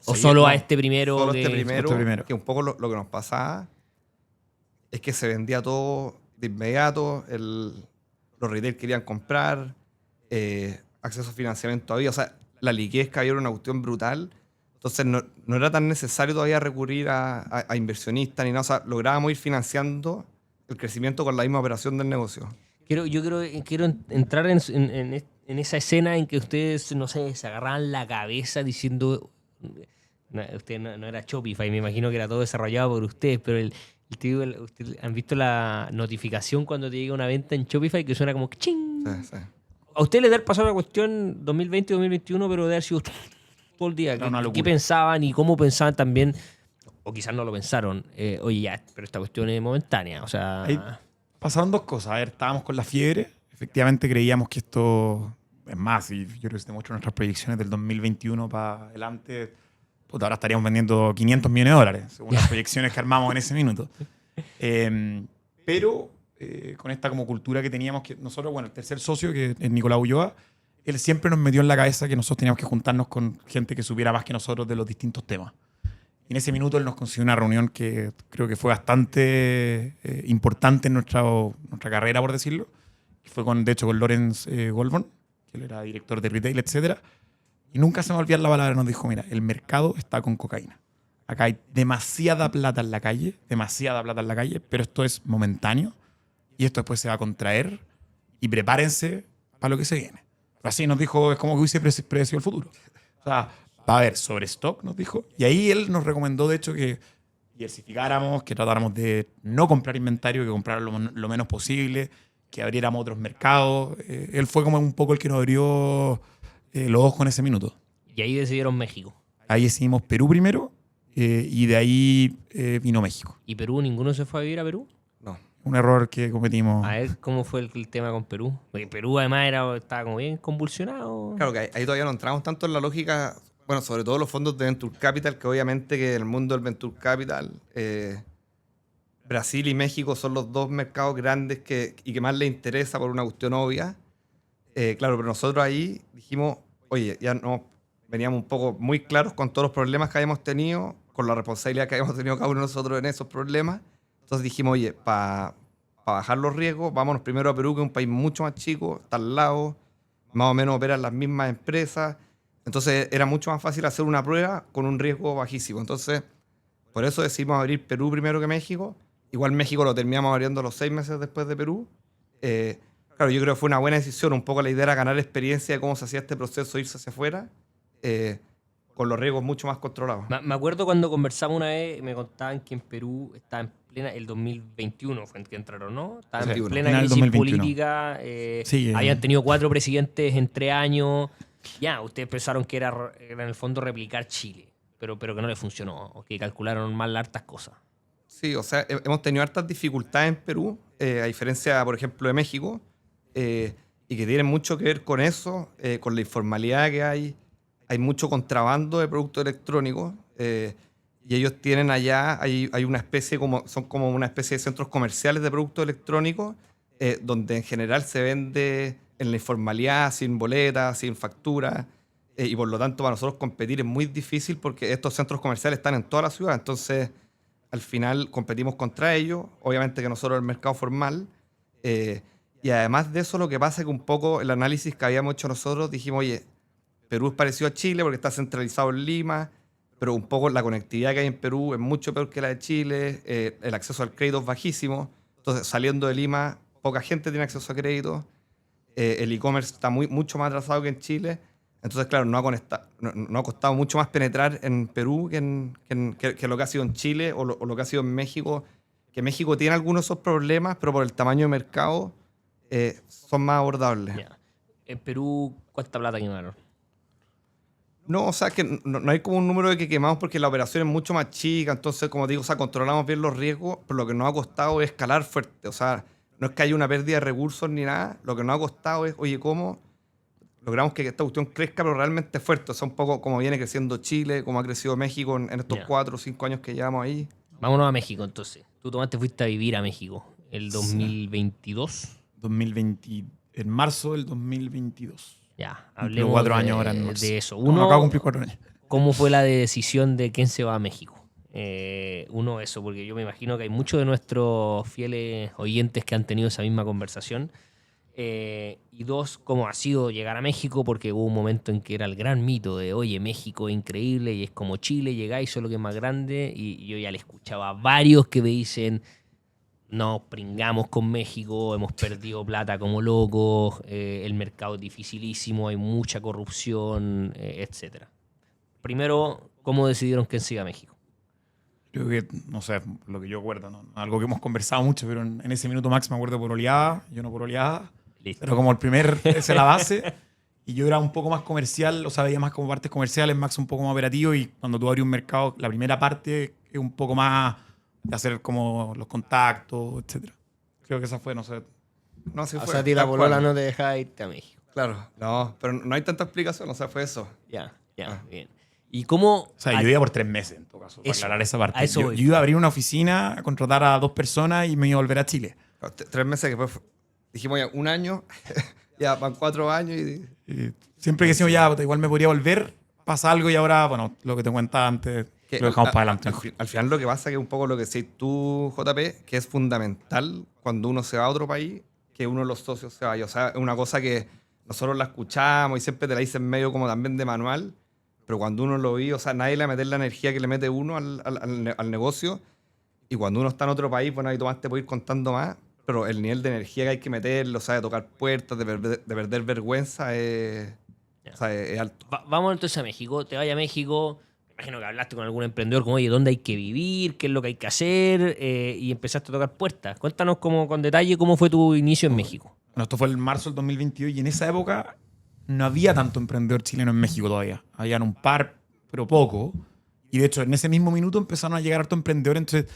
¿O Sí, solo no, a este primero? Solo de- este primero, Este primero. que un poco lo que nos pasaba es que se vendía todo de inmediato, los retail querían comprar, acceso a financiamiento había, o sea, la liquidez que había era una cuestión brutal, entonces no era tan necesario todavía recurrir a inversionistas ni nada, o sea, lográbamos ir financiando el crecimiento con la misma operación del negocio. Quiero entrar en esa escena en que ustedes, no sé, se agarraban la cabeza diciendo... Usted no era Shopify, me imagino que era todo desarrollado por ustedes, pero ¿ustedes han visto la notificación cuando te llega una venta en Shopify que suena como ¡ching! Sí, sí. A usted le da pasado la cuestión 2020-2021, pero de haber sido todo el día. Era una ¿Qué locura. pensaban y cómo pensaban también? O quizás no lo pensaron. Oye, ya, pero esta cuestión es momentánea. O sea, Ahí pasaron dos cosas. A ver, estábamos con la fiebre. Efectivamente creíamos que esto es más. Y yo creo que se demuestra nuestras proyecciones del 2021 para adelante. Puta, ahora estaríamos vendiendo 500 millones de dólares, según las proyecciones que armamos en ese minuto. Pero con esta como cultura que teníamos, que nosotros, bueno, el tercer socio, que es Nicolás Ulloa, él siempre nos metió en la cabeza que nosotros teníamos que juntarnos con gente que supiera más que nosotros de los distintos temas. Y en ese minuto él nos consiguió una reunión que creo que fue bastante importante en nuestra carrera, por decirlo. Que fue de hecho con Lorenz Goldborn, que él era director de retail, etcétera. Y nunca se me va a olvidar la palabra, nos dijo, mira, el mercado está con cocaína. Acá hay demasiada plata en la calle, pero esto es momentáneo y esto después se va a contraer y prepárense para lo que se viene. Así nos dijo, es como que hubiese predecido el futuro. O sea, va a haber sobrestock, nos dijo. Y ahí él nos recomendó, de hecho, que diversificáramos, que tratáramos de no comprar inventario, que comprar lo menos posible, que abriéramos otros mercados. Él fue como un poco el que nos abrió los ojos en ese minuto. y ahí decidieron México. Ahí decidimos Perú primero y de ahí vino México. ¿Y Perú? ¿Ninguno se fue a vivir a Perú? No. Un error que cometimos. A ver cómo fue el tema con Perú. Porque Perú además estaba como bien convulsionado. Claro que ahí todavía no entramos tanto en la lógica, bueno, sobre todo los fondos de Venture Capital, que obviamente que en el mundo del Venture Capital, Brasil y México son los 2 mercados grandes y que más les interesa por una cuestión obvia. Claro, pero nosotros ahí dijimos, oye, ya veníamos un poco muy claros con todos los problemas que habíamos tenido, con la responsabilidad que habíamos tenido cada uno de nosotros en esos problemas. Entonces dijimos, oye, para bajar los riesgos, vámonos primero a Perú, que es un país mucho más chico, está al lado, más o menos operan las mismas empresas. Entonces era mucho más fácil hacer una prueba con un riesgo bajísimo. Entonces, por eso decidimos abrir Perú primero que México. Igual México lo terminamos abriendo los 6 meses después de Perú. Claro, yo creo que fue una buena decisión. Un poco la idea era ganar experiencia de cómo se hacía este proceso, irse hacia afuera, con los riesgos mucho más controlados. Me acuerdo cuando conversamos una vez, me contaban que en Perú estaba en plena, el 2021 fue en que entraron, ¿no? Estaba en 21. plena Final del crisis 2021. política, Sí, habían tenido 4 presidentes en 3 años. Ya, ustedes pensaron que era en el fondo replicar Chile, pero que no le funcionó, o que calcularon mal hartas cosas. Sí, o sea, hemos tenido hartas dificultades en Perú, a diferencia, por ejemplo, de México, y que tienen mucho que ver con eso, con la informalidad que hay. Hay mucho contrabando de productos electrónicos, y ellos tienen allá, hay una especie son como una especie de centros comerciales de productos electrónicos, donde en general se vende en la informalidad, sin boletas, sin factura, y por lo tanto para nosotros competir es muy difícil porque estos centros comerciales están en toda la ciudad, entonces al final competimos contra ellos, obviamente que nosotros el mercado formal, y además de eso lo que pasa es que un poco el análisis que habíamos hecho nosotros dijimos, oye, Perú es parecido a Chile porque está centralizado en Lima, pero un poco la conectividad que hay en Perú es mucho peor que la de Chile, el acceso al crédito es bajísimo, entonces saliendo de Lima poca gente tiene acceso a crédito, el e-commerce está mucho más atrasado que en Chile, entonces claro, no ha costado mucho más penetrar en Perú que lo que ha sido en Chile o lo que ha sido en México, que México tiene algunos de esos problemas, pero por el tamaño de mercado son más abordables. Ya. En Perú, ¿cuánta plata quemaron? No, o sea, que no hay como un número de que quemamos porque la operación es mucho más chica, entonces, como digo, o sea, controlamos bien los riesgos, pero lo que nos ha costado es escalar fuerte, o sea, no es que haya una pérdida de recursos ni nada, lo que nos ha costado es, oye, ¿cómo logramos que esta cuestión crezca, pero realmente fuerte? O sea, un poco como viene creciendo Chile, como ha crecido México en estos 4 o 5 años que llevamos ahí. Vámonos a México, entonces. Tú tomaste, fuiste a vivir a México el 2022. En marzo del 2022. Ya, Cumplo hablemos 4 años ahora en marzo. de eso. Acabo de cumplir 4 años. ¿Cómo fue la decisión de quién se va a México? Uno, eso, porque yo me imagino que hay muchos de nuestros fieles oyentes que han tenido esa misma conversación. Y dos, ¿cómo ha sido llegar a México? Porque hubo un momento en que era el gran mito de, oye, México es increíble y es como Chile, llegáis, solo que es más grande. Y yo ya le escuchaba a varios que me dicen, nos pringamos con México, hemos perdido plata como locos, el mercado es dificilísimo, hay mucha corrupción, etc. Primero, ¿cómo decidieron que se iba a México? Creo que, no sé, lo que yo acuerdo, ¿no? Algo que hemos conversado mucho, pero en ese minuto Max me acuerdo por oleada, yo no por oleada. Listo. Pero como esa es la base, y yo era un poco más comercial, o sea, veía más como partes comerciales, Max un poco más operativo, y cuando tú abres un mercado, la primera parte es un poco más de hacer como los contactos, etc. Creo que esa fue, no sé. No, sí O fue, sea, a ti la tal polola cual. no te dejaba irte a México. Claro, no, pero no hay tanta explicación, o sea, fue eso. Ya, Ah. bien. ¿Y cómo...? O sea, yo iba por 3 meses, en todo caso, para Eso, aclarar esa parte. a eso Yo voy. iba a abrir una oficina, a contratar a 2 personas y me iba a volver a Chile. 3 meses que después dijimos ya 1 año, ya van 4 años Y siempre que decimos ya, puta, igual me podría volver, pasa algo y ahora, bueno, lo que te contaba antes, que lo dejamos para adelante. al final lo que pasa es que es un poco lo que decís tú, JP, que es fundamental cuando uno se va a otro país, que uno de los socios se vaya. O sea, es una cosa que nosotros la escuchamos y siempre te la dicen medio como también de manual, pero cuando uno lo vive, o sea, nadie le va a meter la energía que le mete uno al negocio, y cuando uno está en otro país, bueno, ahí Tomás te puede ir contando más, pero el nivel de energía que hay que meterle, o sea, de tocar puertas, de perder vergüenza, o sea, es alto. Vamos entonces a México. Te vayas a México. Me imagino que hablaste con algún emprendedor como, oye, ¿dónde hay que vivir? ¿Qué es lo que hay que hacer? Y empezaste a tocar puertas. Cuéntanos con detalle cómo fue tu inicio en México. Bueno, esto fue el marzo del 2022 y en esa época no había tanto emprendedor chileno en México todavía. Habían un par, pero poco. Y de hecho, en ese mismo minuto empezaron a llegar harto emprendedores. Entonces,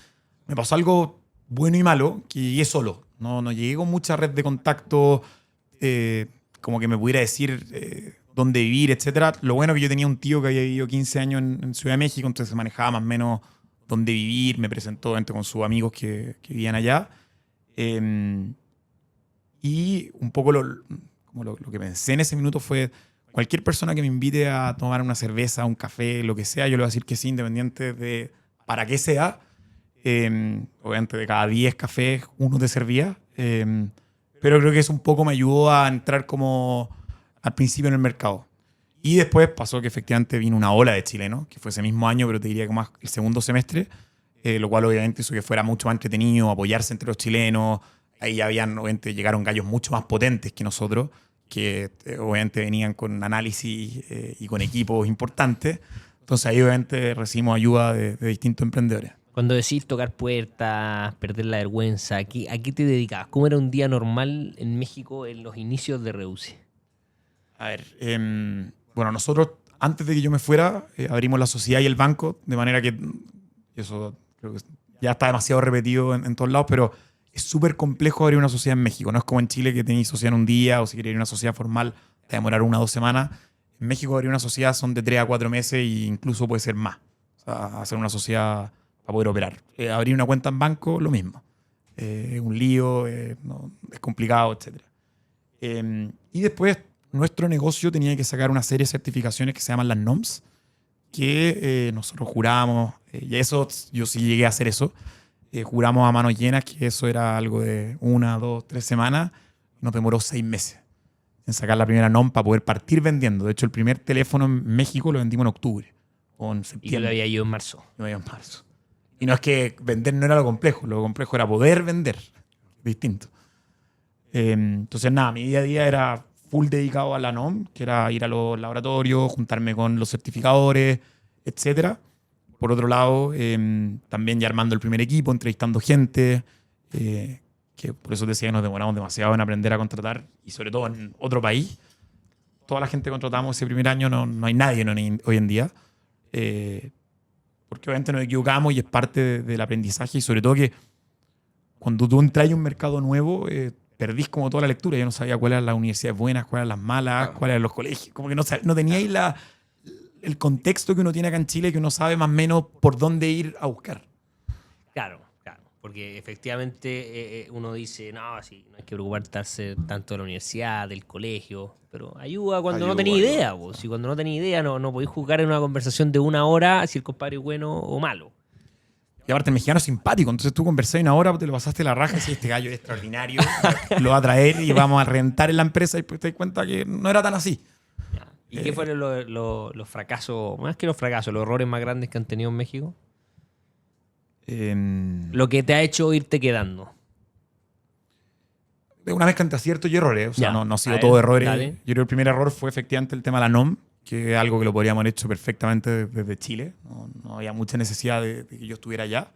me pasó algo bueno y malo, que llegué solo. No llegué con mucha red de contacto, como que me pudiera decir dónde vivir, etc. Lo bueno que yo tenía un tío que había vivido 15 años en Ciudad de México, entonces se manejaba más o menos dónde vivir, me presentó con sus amigos que vivían allá. Y un poco lo que pensé en ese minuto fue, cualquier persona que me invite a tomar una cerveza, un café, lo que sea, yo le voy a decir que sí, independiente de para qué sea. Obviamente de cada 10 cafés, uno te servía. Pero creo que eso un poco me ayudó a entrar como al principio en el mercado. Y después pasó que efectivamente vino una ola de chilenos, que fue ese mismo año, pero te diría que más el segundo semestre, lo cual obviamente hizo que fuera mucho más entretenido, apoyarse entre los chilenos. Ahí ya obviamente llegaron gallos mucho más potentes que nosotros, que obviamente venían con análisis y con equipos importantes. Entonces ahí obviamente recibimos ayuda de distintos emprendedores. Cuando decís tocar puertas, perder la vergüenza, ¿a qué te dedicabas? ¿Cómo era un día normal en México en los inicios de Reduce? A ver, bueno, nosotros antes de que yo me fuera abrimos la sociedad y el banco, de manera que eso creo que ya está demasiado repetido en todos lados, pero es súper complejo abrir una sociedad en México. No es como en Chile que tenéis sociedad en un día o si queréis una sociedad formal te va a demorar 1 o 2 semanas. En México abrir una sociedad son de 3 a 4 meses e incluso puede ser más. O sea, hacer una sociedad para poder operar. Abrir una cuenta en banco, lo mismo. Es un lío, no, es complicado, etc. Y después nuestro negocio tenía que sacar una serie de certificaciones que se llaman las NOMS, que nosotros juramos, y eso yo sí llegué a hacer eso, juramos a manos llenas que eso era algo de 1, 2, 3 semanas, nos demoró 6 meses. en sacar la primera NOM para poder partir vendiendo. De hecho, el primer teléfono en México lo vendimos en octubre o en Y yo septiembre. lo había ido en marzo. No había en marzo. Y no es que vender no era lo complejo era poder vender. Distinto. Entonces, nada, mi día a día era full dedicado a la NOM, que era ir a los laboratorios, juntarme con los certificadores, etc. Por otro lado, también ya armando el primer equipo, entrevistando gente, que por eso decía que nos demoramos demasiado en aprender a contratar, y sobre todo en otro país. Toda la gente que contratamos ese primer año no hay nadie hoy en día. Porque obviamente nos equivocamos y es parte del aprendizaje, y sobre todo que cuando tú entras en un mercado nuevo, perdís como toda la lectura. Yo no sabía cuáles eran las universidades buenas, cuáles eran las malas, cuáles eran los colegios. Como que no teníais el contexto que uno tiene acá en Chile, que uno sabe más o menos por dónde ir a buscar. Claro. Porque efectivamente uno dice, no, sí, no hay que preocuparse tanto de la universidad, del colegio, pero ayuda cuando no tenés idea. Vos. Si cuando no tenés idea no podéis jugar en una conversación de 1 hora si el compadre es bueno o malo. Y aparte el mexicano es simpático, entonces tú conversás 1 hora, te lo pasaste la raja y si este gallo es extraordinario, lo va a traer y vamos a rentar en la empresa, y pues te das cuenta que no era tan así. ¿Y qué fueron los fracasos, más que los fracasos, los errores más grandes que han tenido en México? Lo que te ha hecho irte quedando. Una mezcla entre aciertos y errores. O sea, Ya. no ha sido A todo ver, errores. dale. Yo creo que el primer error fue efectivamente el tema de la NOM, que es algo que lo podríamos haber hecho perfectamente desde Chile. No había mucha necesidad de que yo estuviera allá.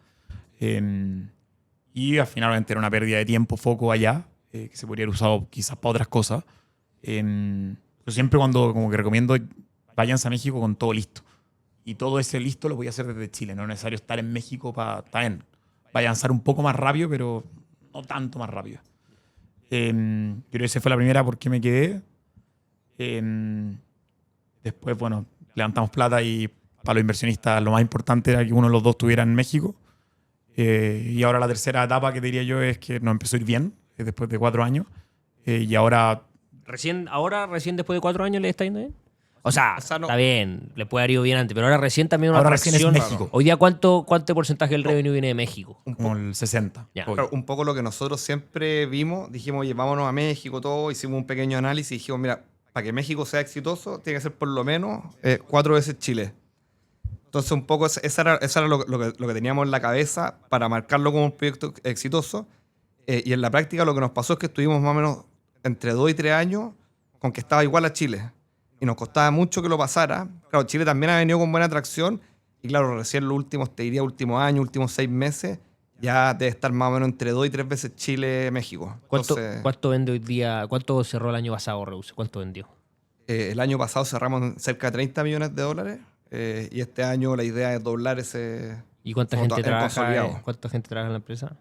Y al final obviamente era una pérdida de tiempo, foco allá, que se podría haber usado quizás para otras cosas. Yo siempre como que recomiendo, váyanse a México con todo listo. Y todo ese listo lo voy a hacer desde Chile. No es necesario estar en México para... Está bien, va a avanzar un poco más rápido, pero no tanto más rápido. Creo que esa fue la primera porque me quedé. Después, bueno, levantamos plata y para los inversionistas lo más importante era que uno de los dos estuviera en México. Y ahora la tercera etapa que diría yo es que nos empezó a ir bien después de 4 años. Y ahora... Recién después de 4 años le está yendo bien. O sea, no. está bien, le puede haber ido bien antes, pero ahora recién también una Ahora recién es atracción. México. Hoy día, ¿cuánto porcentaje del revenue viene de México? Como el 60. Ya. hoy. Claro, un poco lo que nosotros siempre vimos, dijimos, oye, vámonos a México, todo, hicimos un pequeño análisis y dijimos, mira, para que México sea exitoso, tiene que ser por lo menos 4 veces Chile. Entonces, un poco esa era lo que teníamos en la cabeza para marcarlo como un proyecto exitoso. Y en la práctica lo que nos pasó es que estuvimos más o menos entre 2 y 3 años con que estaba igual a Chile. Y nos costaba mucho que lo pasara. Claro, Chile también ha venido con buena atracción. Y claro, recién los últimos, te diría, últimos años, últimos 6 meses, ya debe estar más o menos entre 2 y 3 veces Chile-México. ¿Cuánto vende hoy día? ¿Cuánto cerró el año pasado, Reuse? ¿Cuánto vendió? El año pasado cerramos en cerca de 30 millones de dólares. Y este año la idea es doblar ese... ¿Y cuánta como gente el consolidado. trabaja en la empresa?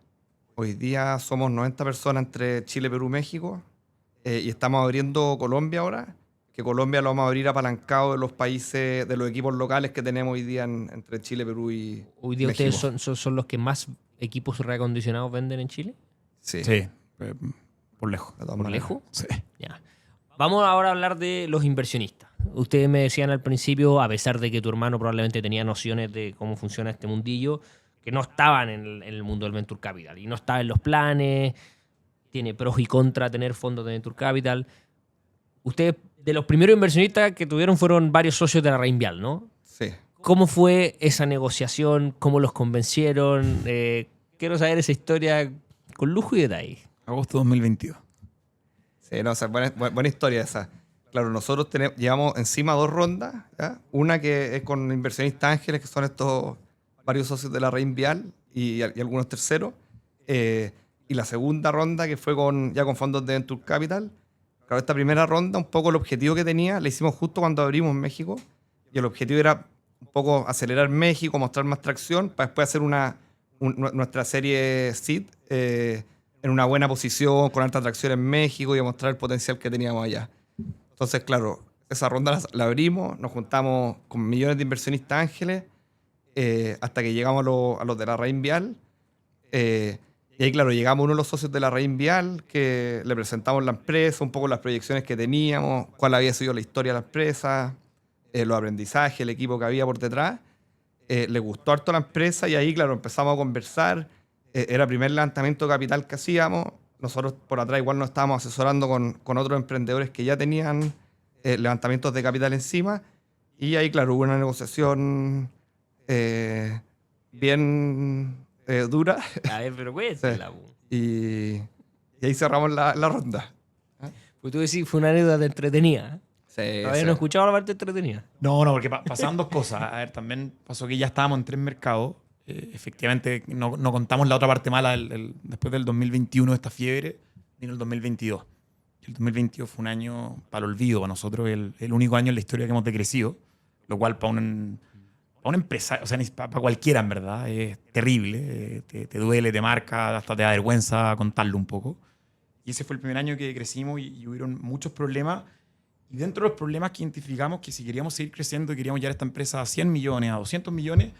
Hoy día somos 90 personas entre Chile, Perú, México. Y estamos abriendo Colombia ahora. Que Colombia lo vamos a abrir apalancado de los países, de los equipos locales que tenemos hoy día entre Chile, Perú y ¿Hoy día México. ustedes son los que más equipos reacondicionados venden en Chile? Sí, Sí, por lejos. de todas ¿Por maneras. lejos? Sí. Ya. Vamos ahora a hablar de los inversionistas. Ustedes me decían al principio, a pesar de que tu hermano probablemente tenía nociones de cómo funciona este mundillo, que no estaban en el mundo del Venture Capital y no estaba en los planes, tiene pros y contras tener fondos de Venture Capital. Ustedes, de los primeros inversionistas que tuvieron, fueron varios socios de la Reinvial, ¿no? Sí. ¿Cómo fue esa negociación? ¿Cómo los convencieron? Quiero saber esa historia con lujo y detalle. Agosto 2022. Sí, no, o sea, buena historia esa. Claro, nosotros llevamos encima 2 rondas. ¿Ya? Una que es con inversionistas ángeles, que son estos varios socios de la Reinvial y algunos terceros. Y la segunda ronda que fue ya con fondos de Venture Capital. Claro, esta primera ronda, un poco el objetivo que tenía, la hicimos justo cuando abrimos México. Y el objetivo era un poco acelerar México, mostrar más tracción, para después hacer nuestra serie Seed en una buena posición, con alta atracción en México y mostrar el potencial que teníamos allá. Entonces, claro, esa ronda la abrimos, nos juntamos con millones de inversionistas ángeles hasta que llegamos a los de la Reinvial. Y ahí, claro, llegamos uno de los socios de la Reinvial, que le presentamos la empresa, un poco las proyecciones que teníamos, cuál había sido la historia de la empresa, los aprendizajes, el equipo que había por detrás. Le gustó harto la empresa y ahí, claro, empezamos a conversar. Era el primer levantamiento de capital que hacíamos. nosotros por atrás igual nos estábamos asesorando con otros emprendedores que ya tenían levantamientos de capital encima. Y ahí, claro, hubo una negociación bien dura. A ver, pero cuéntala. Y ahí cerramos la ronda. Pues tú decís, fue una anécdota entretenida. Sí, Todavía no he escuchado la parte entretenida. No, porque pasaban dos cosas. A ver, también pasó que ya estábamos en 3 mercados. Efectivamente, no contamos la otra parte mala. Después del 2021, esta fiebre, vino el 2022. El 2022 fue un año para el olvido para nosotros, el único año en la historia que hemos decrecido, lo cual para un empresario, o sea, para cualquiera en verdad, es terrible. Te duele, te marca, hasta te da vergüenza contarlo un poco. Y ese fue el primer año que crecimos y hubieron muchos problemas. Y dentro de los problemas que identificamos, que si queríamos seguir creciendo y queríamos llevar esta empresa a 100 millones, a 200 millones,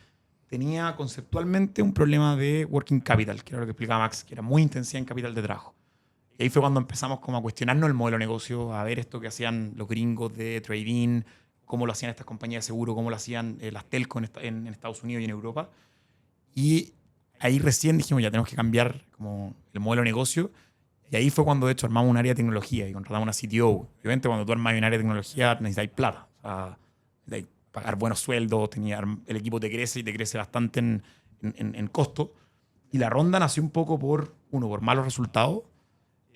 tenía conceptualmente un problema de working capital, que era lo que explicaba Max, que era muy intensiva en capital de trabajo. Y ahí fue cuando empezamos como a cuestionarnos el modelo de negocio, a ver esto que hacían los gringos de trading, cómo lo hacían estas compañías de seguro, cómo lo hacían las telco en Estados Unidos y en Europa. Y ahí recién dijimos, ya tenemos que cambiar como el modelo de negocio. Y ahí fue cuando, de hecho, armamos un área de tecnología y contratamos una CTO. Obviamente, cuando tú armas un área de tecnología, necesitáis plata. O sea, necesitáis pagar buenos sueldos, el equipo te crece y te crece bastante en costo. Y la ronda nació un poco por malos resultados.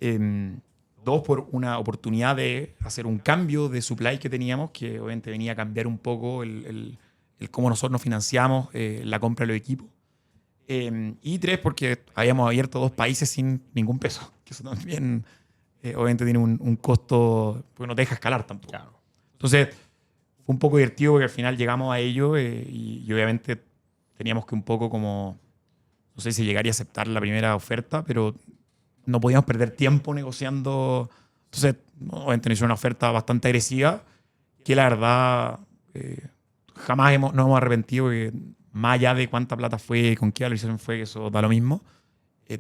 2, por una oportunidad de hacer un cambio de supply que teníamos, que obviamente venía a cambiar un poco el cómo nosotros nos financiamos la compra de los equipos. Y 3, porque habíamos abierto 2 países sin ningún peso, que eso también obviamente tiene un costo, porque no te deja escalar tampoco. Claro. Entonces, fue un poco divertido porque al final llegamos a ello y obviamente teníamos que un poco como, no sé si llegaría a aceptar la primera oferta, pero no podíamos perder tiempo negociando. Entonces, obviamente nos hizo una oferta bastante agresiva que la verdad jamás nos hemos arrepentido, porque más allá de cuánta plata fue, con qué valorización fue, que eso da lo mismo.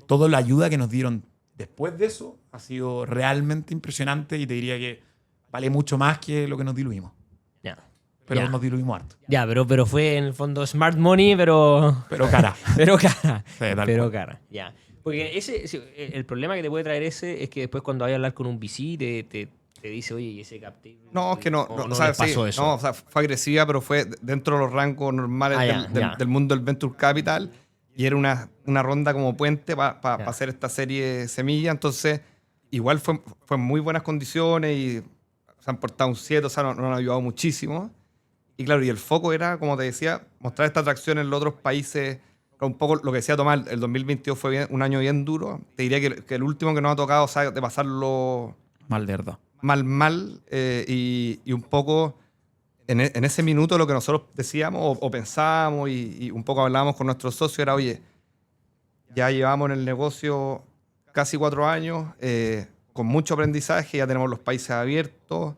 Toda la ayuda que nos dieron después de eso ha sido realmente impresionante y te diría que vale mucho más que lo que nos diluimos. Ya. Pero Ya. nos diluimos harto. Ya, pero fue en el fondo smart money, pero cara. pero cara. Sí, tal Pero cual. cara. Ya. Porque el problema que te puede traer es que después cuando vayas a hablar con un VC te dice, oye, ¿y ese cap table? No, es que no o o sea, les pasó sí, eso. no, o sea, fue agresiva, pero fue dentro de los rangos normales Ya. del mundo del Venture Capital, y era una ronda como puente para Ya. hacer esta serie Semilla. Entonces, igual fue en muy buenas condiciones y se han portado un 7, o sea, nos han ayudado muchísimo. Y claro, y el foco era, como te decía, mostrar esta atracción en los otros países. Un poco lo que decía Tomás, el 2022 fue un año bien duro. Te diría que el último que nos ha tocado, o sea, de pasarlo Mal de verdad. mal, y un poco en ese minuto lo que nosotros decíamos o pensábamos y un poco hablábamos con nuestros socios era, oye, ya llevamos en el negocio casi 4 años, con mucho aprendizaje, ya tenemos los países abiertos.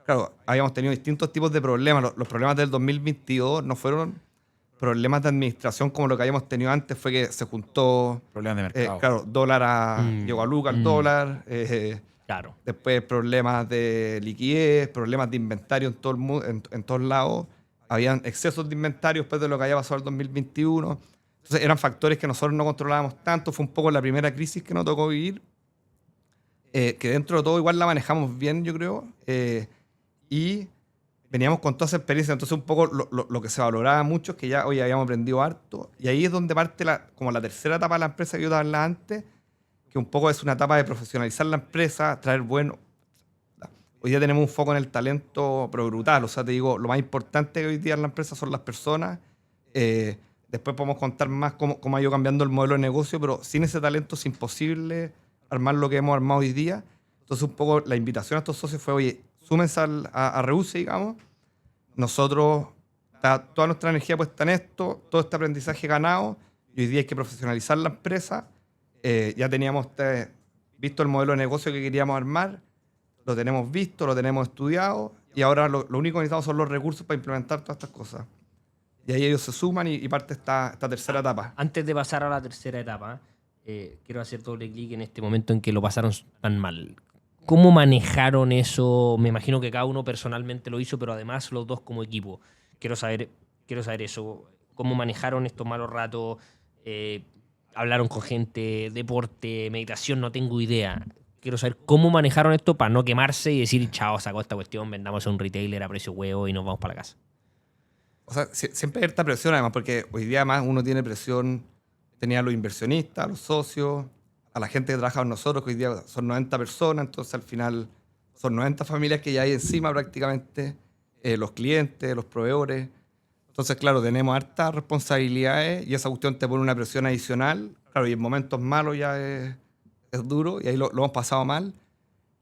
Claro, habíamos tenido distintos tipos de problemas. Los problemas del 2022 no fueron problemas de administración como lo que habíamos tenido antes, fue que se juntó, Problemas de mercado. claro, llegó a Luca el dólar, Claro. después problemas de liquidez, problemas de inventario en todo el mundo, en todos lados. Habían excesos de inventario después de lo que había pasado el 2021. Entonces eran factores que nosotros no controlábamos tanto. Fue un poco la primera crisis que nos tocó vivir, que dentro de todo igual la manejamos bien, yo creo. Y veníamos con toda esa experiencia. Entonces un poco lo que se valoraba mucho es que ya hoy habíamos aprendido harto. Y ahí es donde parte como la tercera etapa de la empresa que yo te hablaba antes, que un poco es una etapa de profesionalizar la empresa, traer bueno. Hoy día tenemos un foco en el talento, pero brutal. O sea, te digo, lo más importante que hoy día en la empresa son las personas. Después podemos contar más cómo ha ido cambiando el modelo de negocio, pero sin ese talento es imposible armar lo que hemos armado hoy día. Entonces, un poco la invitación a estos socios fue, oye, súmense a Reuse, digamos. Nosotros, está toda nuestra energía puesta en esto, todo este aprendizaje ganado, y hoy día hay que profesionalizar la empresa. Ya teníamos visto el modelo de negocio que queríamos armar, lo tenemos visto, lo tenemos estudiado, y ahora lo único que necesitamos son los recursos para implementar todas estas cosas. Y ahí ellos se suman y parte esta tercera etapa. Antes de pasar a la tercera etapa, quiero hacer doble clic en este momento en que lo pasaron tan mal. ¿Cómo manejaron eso? Me imagino que cada uno personalmente lo hizo, pero además los dos como equipo. Quiero saber eso. ¿Cómo manejaron estos malos ratos? hablaron con gente, deporte, meditación, no tengo idea. Quiero saber cómo manejaron esto para no quemarse y decir, chao, sacó esta cuestión, vendamos a un retailer a precio huevo y nos vamos para la casa. O sea, siempre hay esta presión además, porque hoy día más uno tiene presión, tenía a los inversionistas, a los socios, a la gente que trabaja con nosotros, que hoy día son 90 personas, entonces al final son 90 familias que ya hay encima prácticamente, los clientes, los proveedores. Entonces, claro, tenemos hartas responsabilidades y esa cuestión te pone una presión adicional. Claro, y en momentos malos ya es duro y ahí lo hemos pasado mal.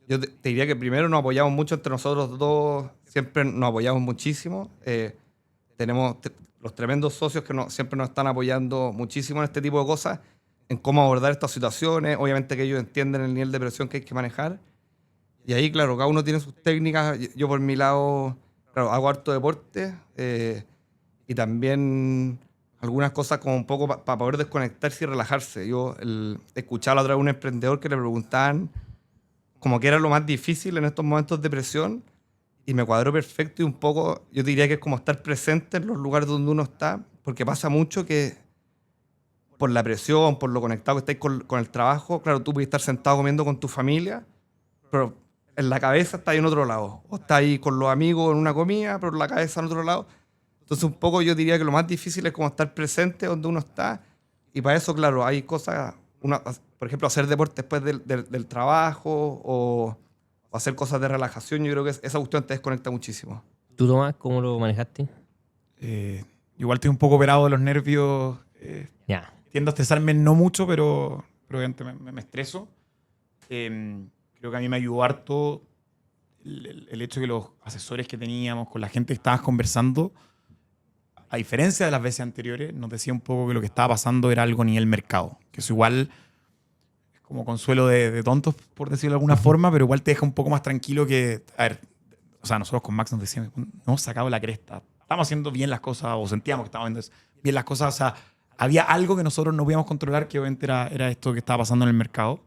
Yo te diría que primero nos apoyamos mucho entre nosotros dos, siempre nos apoyamos muchísimo. Tenemos los tremendos socios que siempre nos están apoyando muchísimo en este tipo de cosas, en cómo abordar estas situaciones. Obviamente que ellos entienden el nivel de presión que hay que manejar. Y ahí, claro, cada uno tiene sus técnicas. Yo por mi lado, claro, hago harto deporte y también algunas cosas como un poco para poder desconectarse y relajarse. Yo escuchaba la otra vez a un emprendedor que le preguntaban como que era lo más difícil en estos momentos de presión y me cuadró perfecto y un poco, yo diría que es como estar presente en los lugares donde uno está, porque pasa mucho que por la presión, por lo conectado que estáis con el trabajo, claro, tú puedes estar sentado comiendo con tu familia, pero en la cabeza está ahí en otro lado. O está ahí con los amigos en una comida, pero la cabeza en otro lado. Entonces un poco yo diría que lo más difícil es como estar presente donde uno está. Y para eso, claro, hay cosas, por ejemplo, hacer deporte después del trabajo o hacer cosas de relajación. Yo creo que esa cuestión te desconecta muchísimo. ¿Tú, Tomás, cómo lo manejaste? Igual estoy un poco operado de los nervios. Ya. Tiendo a estresarme no mucho, pero obviamente me estreso. Creo que a mí me ayudó harto el hecho de que los asesores que teníamos, con la gente que estabas conversando, a diferencia de las veces anteriores, nos decía un poco que lo que estaba pasando era algo a nivel mercado. Que eso igual es como consuelo de tontos, por decirlo de alguna forma, pero igual te deja un poco más tranquilo que... A ver, o sea, nosotros con Max nos decíamos, no hemos sacado la cresta, estamos haciendo bien las cosas, o sentíamos que estábamos haciendo bien las cosas, o sea, había algo que nosotros no podíamos controlar, que obviamente era esto que estaba pasando en el mercado.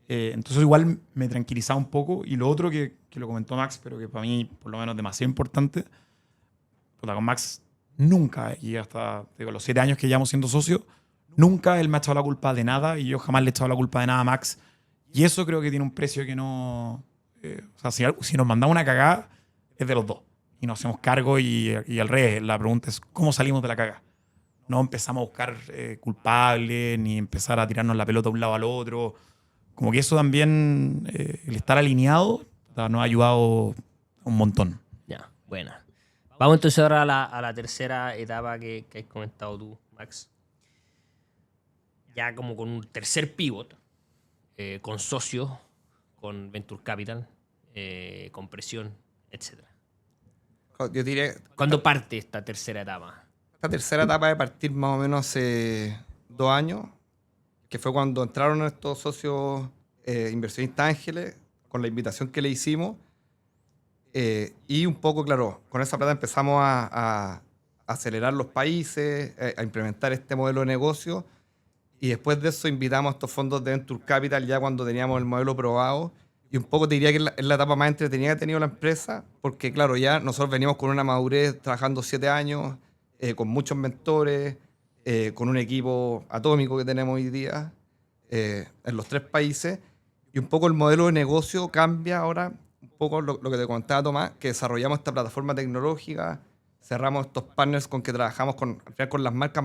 Entonces igual me tranquilizaba un poco. Y lo otro que lo comentó Max, pero que para mí por lo menos es demasiado importante, con Max nunca, y hasta digo, los 7 años que llevamos siendo socios, nunca él me ha echado la culpa de nada y yo jamás le he echado la culpa de nada a Max. Y eso creo que tiene un precio que no... o sea, si nos mandamos una cagada, es de los dos. Y nos hacemos cargo y al revés. La pregunta es, ¿cómo salimos de la cagada? No empezamos a buscar culpables, ni empezar a tirarnos la pelota de un lado al otro. Como que eso también, el estar alineado, nos ha ayudado un montón. Ya, buena. Vamos entonces ahora a la tercera etapa que has comentado tú, Max. Ya como con un tercer pivot, con socios, con Venture Capital, con presión, etc. Yo diría... ¿Cuándo parte esta tercera etapa? Esta tercera etapa de partir más o menos hace 2 años, que fue cuando entraron estos socios inversionistas ángeles con la invitación que le hicimos. Y un poco, claro, con esa plata empezamos a acelerar los países, a implementar este modelo de negocio. Y después de eso invitamos a estos fondos de Venture Capital ya cuando teníamos el modelo probado. Y un poco te diría que es la etapa más entretenida que ha tenido la empresa, porque claro, ya nosotros veníamos con una madurez trabajando 7 años, con muchos mentores, con un equipo atómico que tenemos hoy día en los 3 países. Y un poco el modelo de negocio cambia ahora, un poco lo que te contaba Tomás, que desarrollamos esta plataforma tecnológica, cerramos estos partners con que trabajamos al final con las marcas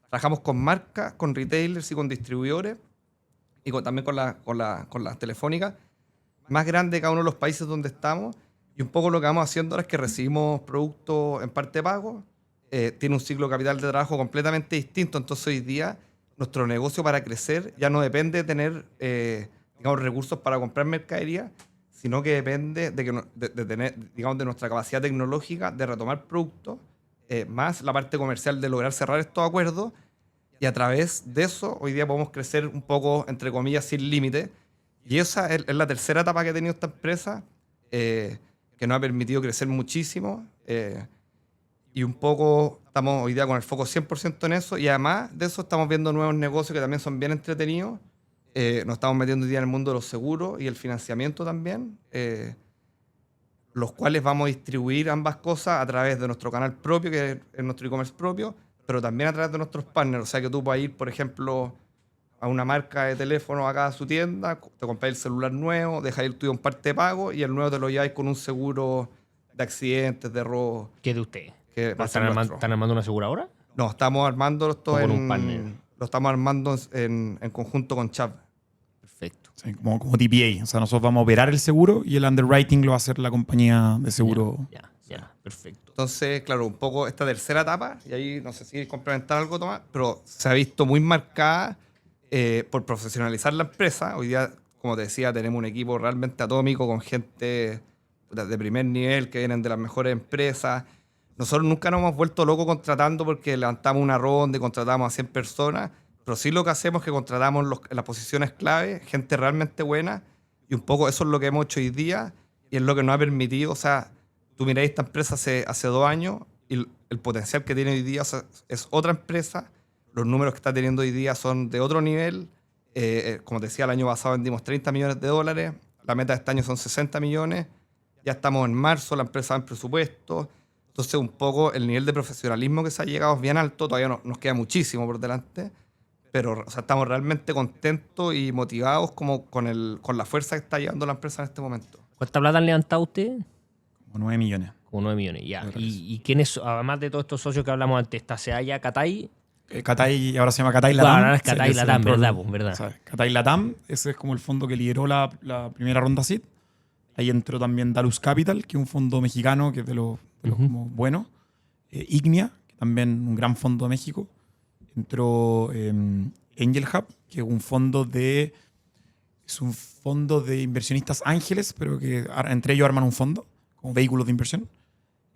trabajamos con marcas, con retailers y con distribuidores, y también con las telefónicas, más grandes de cada uno de los países donde estamos. Y un poco lo que vamos haciendo ahora es que recibimos productos en parte pago, tiene un ciclo de capital de trabajo completamente distinto. Entonces hoy día nuestro negocio para crecer ya no depende de tener digamos, recursos para comprar mercadería, sino que depende de tener, digamos, de nuestra capacidad tecnológica de retomar productos, más la parte comercial de lograr cerrar estos acuerdos, y a través de eso hoy día podemos crecer un poco, entre comillas, sin límite. Y esa es la tercera etapa que ha tenido esta empresa, que nos ha permitido crecer muchísimo. Y un poco estamos hoy día con el foco 100% en eso, y además de eso estamos viendo nuevos negocios que también son bien entretenidos. Nos estamos metiendo hoy día en el mundo de los seguros y el financiamiento también, los cuales vamos a distribuir ambas cosas a través de nuestro canal propio, que es nuestro e-commerce propio, pero también a través de nuestros partners. O sea que tú puedes ir, por ejemplo, a una marca de teléfono acá a su tienda, te compráis el celular nuevo, dejáis el tuyo en parte de pago y el nuevo te lo lleváis con un seguro de accidentes, de robo. ¿Qué es de usted? Que va a ser nuestro. ¿Están armando una aseguradora? No, estamos armando esto ¿O con un partner? Lo estamos armando en conjunto con Chubb. Perfecto. Sí, como TPA. O sea, nosotros vamos a operar el seguro y el underwriting lo va a hacer la compañía de seguro. Ya, perfecto. Entonces, claro, un poco esta tercera etapa, y ahí no sé si complementar algo, Tomás, pero se ha visto muy marcada por profesionalizar la empresa. Hoy día, como te decía, tenemos un equipo realmente atómico con gente de primer nivel que vienen de las mejores empresas. Nosotros nunca nos hemos vuelto locos contratando porque levantamos una ronda y contratamos a 100 personas, pero sí lo que hacemos es que contratamos en las posiciones clave, gente realmente buena, y un poco eso es lo que hemos hecho hoy día y es lo que nos ha permitido, o sea, tú miráis esta empresa hace 2 años y el potencial que tiene hoy día, o sea, es otra empresa, los números que está teniendo hoy día son de otro nivel, como te decía, el año pasado vendimos $30 millones, la meta de este año son 60 millones, ya estamos en marzo, la empresa va en presupuesto. Entonces, un poco el nivel de profesionalismo que se ha llegado es bien alto, todavía nos queda muchísimo por delante, pero o sea, estamos realmente contentos y motivados como con la fuerza que está llevando la empresa en este momento. ¿Cuánta plata han levantado ustedes? Como 9 millones. Como 9 millones, ya. ¿Y quiénes, además de todos estos socios que hablamos antes, está Seaya, Catay? Catay, ahora se llama Catay Latam. Ahora es Catay Latam, ¿verdad? O sea, Catay Latam, ese es como el fondo que lideró la primera ronda SID. Ahí entró también Dalus Capital, que es un fondo mexicano que es de los como buenos. Ignia, que también un gran fondo de México. Entró Angel Hub, que es un fondo de inversionistas ángeles, pero que entre ellos arman un fondo, como vehículos de inversión.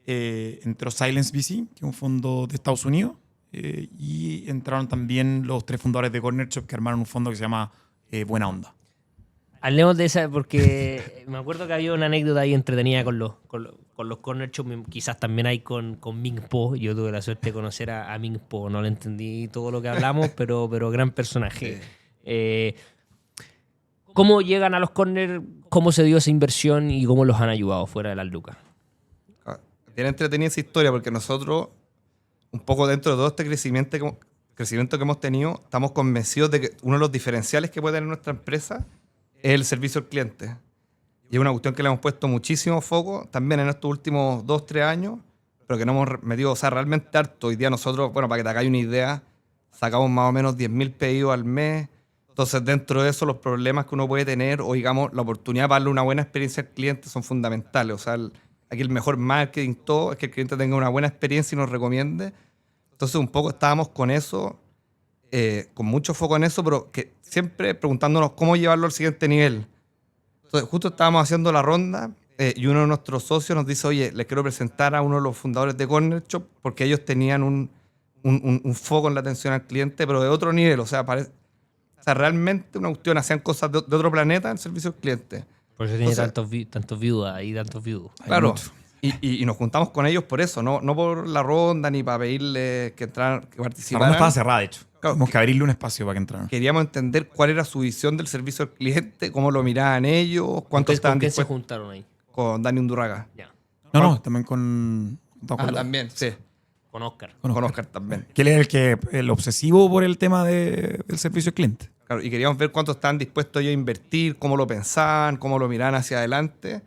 Entró Silence VC, que es un fondo de Estados Unidos. Y entraron también los 3 fundadores de Corner Shop, que armaron un fondo que se llama Buena Onda. Hablemos de esa, porque me acuerdo que había una anécdota ahí entretenida con los Corner Shop, quizás también hay con Ming Po. Yo tuve la suerte de conocer a Ming Po, no le entendí todo lo que hablamos, pero gran personaje. ¿Cómo llegan a los Corner? ¿Cómo se dio esa inversión y cómo los han ayudado fuera de las lucas? Bien entretenida esa historia porque nosotros, un poco dentro de todo este crecimiento que hemos tenido, estamos convencidos de que uno de los diferenciales que puede tener nuestra empresa es el servicio al cliente. Y es una cuestión que le hemos puesto muchísimo foco también en estos últimos 2-3 años, pero que no hemos metido, o sea, realmente harto. Hoy día nosotros, bueno, para que te hagáis una idea, sacamos más o menos 10.000 pedidos al mes. Entonces, dentro de eso, los problemas que uno puede tener o, digamos, la oportunidad para darle una buena experiencia al cliente son fundamentales. O sea, aquí el mejor marketing, todo, es que el cliente tenga una buena experiencia y nos recomiende. Entonces, un poco estábamos con eso, con mucho foco en eso, pero que siempre preguntándonos cómo llevarlo al siguiente nivel. Entonces, justo estábamos haciendo la ronda y uno de nuestros socios nos dice, oye, les quiero presentar a uno de los fundadores de Corner Shop porque ellos tenían un foco en la atención al cliente, pero de otro nivel. O sea, realmente una cuestión, hacían cosas de otro planeta en servicio al cliente. Por eso tiene tantos views ahí, tantos views. Claro. Y nos juntamos con ellos por eso, no por la ronda ni para pedirles que participaran. La ronda estaba cerrada, de hecho. Claro, Tenemos que abrirle un espacio para que entraran. Queríamos entender cuál era su visión del servicio al cliente, cómo lo miraban ellos, cuánto estaban ¿Con quién se dispuestos. juntaron ahí? Con Dani Undurraga. Ya. No, también con También, sí. Con Oscar. Con Oscar también. Que él es el obsesivo por el tema del servicio al cliente. Claro, y queríamos ver cuánto estaban dispuestos ellos a invertir, cómo lo pensaban, cómo lo miraban hacia adelante.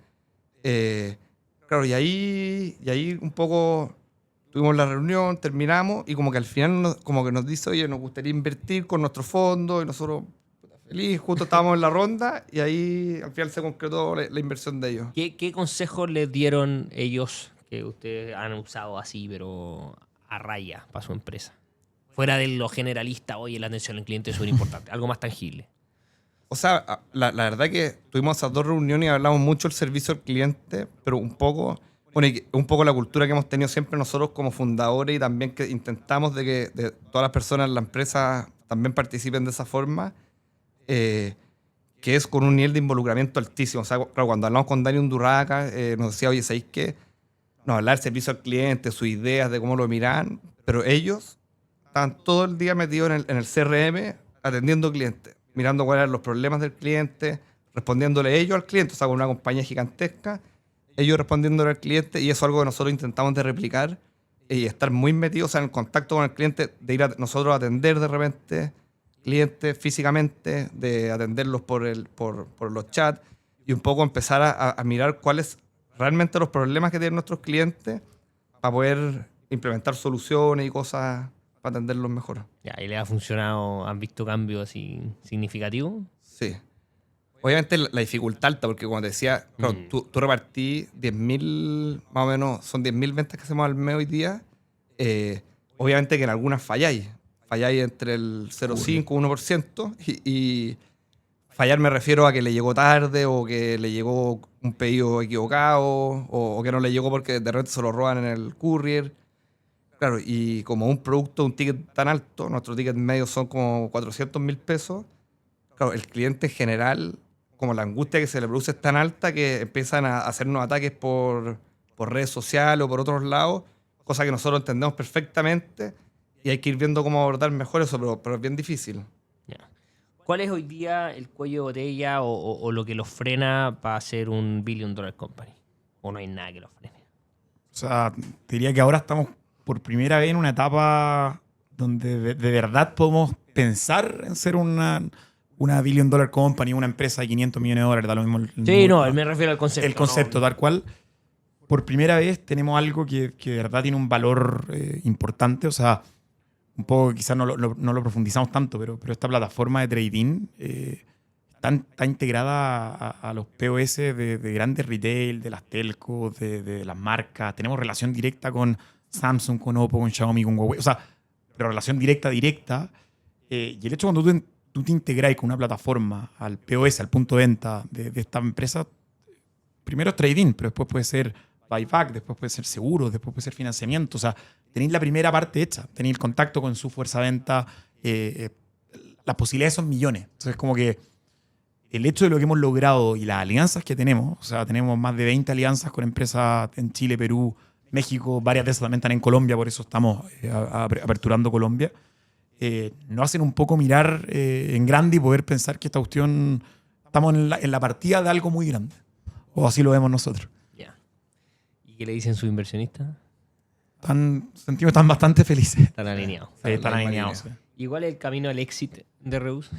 Claro, y ahí un poco tuvimos la reunión, terminamos y como que al final como que nos dice, oye, nos gustaría invertir con nuestro fondo y nosotros feliz, justo estábamos en la ronda y ahí al final se concretó la inversión de ellos. ¿Qué consejos les dieron ellos que ustedes han usado así, pero a raya para su empresa? Fuera de lo generalista, oye, la atención al cliente es súper importante, algo más tangible. O sea, la verdad que tuvimos esas 2 reuniones y hablamos mucho del servicio al cliente, pero un poco la cultura que hemos tenido siempre nosotros como fundadores y también que intentamos de que de todas las personas en la empresa también participen de esa forma, que es con un nivel de involucramiento altísimo. O sea, claro, cuando hablamos con Dani Undurraga, nos decía, oye, ¿sabéis qué? Nos hablaba del servicio al cliente, sus ideas de cómo lo miran, pero ellos estaban todo el día metidos en el CRM atendiendo clientes, mirando cuáles eran los problemas del cliente, respondiéndole ellos al cliente, o sea, con una compañía gigantesca, ellos respondiéndole al cliente, y eso es algo que nosotros intentamos de replicar y estar muy metidos, o sea, en el contacto con el cliente, de ir a nosotros a atender de repente clientes físicamente, de atenderlos por los chats y un poco empezar a mirar cuáles realmente los problemas que tienen nuestros clientes para poder implementar soluciones y cosas para atenderlos mejor. Ya, ¿y le ha funcionado? ¿Han visto cambios así significativos? Sí. Obviamente la dificultad alta, porque como te decía, claro, tú repartí 10.000, más o menos, son 10.000 ventas que hacemos al mes hoy día. Obviamente que en algunas falláis entre el 0,5 y 1%, y fallar me refiero a que le llegó tarde o que le llegó un pedido equivocado o que no le llegó porque de repente se lo roban en el courier. Claro, y como un producto, un ticket tan alto, nuestro ticket medio son como 400.000 pesos, claro, el cliente en general, como la angustia que se le produce es tan alta que empiezan a hacernos ataques por redes sociales o por otros lados, cosa que nosotros entendemos perfectamente y hay que ir viendo cómo abordar mejor eso, pero es bien difícil. Ya. ¿Cuál es hoy día el cuello de botella o lo que los frena para ser un $1 billion company? ¿O no hay nada que los frene? O sea, te diría que ahora estamos por primera vez en una etapa donde de verdad podemos pensar en ser una $1 billion company, una empresa de $500 millones, da lo mismo. Sí, no, me refiero al concepto. El concepto, tal cual. Por primera vez tenemos algo que de verdad tiene un valor importante. O sea, un poco quizás no lo profundizamos tanto, pero esta plataforma de trading está integrada a los POS de grandes retail, de las telcos, de las marcas. Tenemos relación directa con Samsung, con Oppo, con Xiaomi, con Huawei. O sea, pero relación directa. Y el hecho cuando tú te integras con una plataforma al POS, al punto de venta de esta empresa, primero es trading, pero después puede ser buyback, después puede ser seguros, después puede ser financiamiento. O sea, tenéis la primera parte hecha, tenéis el contacto con su fuerza de venta, las posibilidades son millones. Entonces, como que el hecho de lo que hemos logrado y las alianzas que tenemos, o sea, tenemos más de 20 alianzas con empresas en Chile, Perú, México, varias de esas también están en Colombia, por eso estamos aperturando Colombia, nos hacen un poco mirar en grande y poder pensar que esta cuestión, estamos en la partida de algo muy grande. O así lo vemos nosotros. Ya. ¿Y qué le dicen sus inversionistas? Sentimos que están bastante felices. Están alineados. Sí, están alineados. Sí. Igual el camino al éxito de Reus,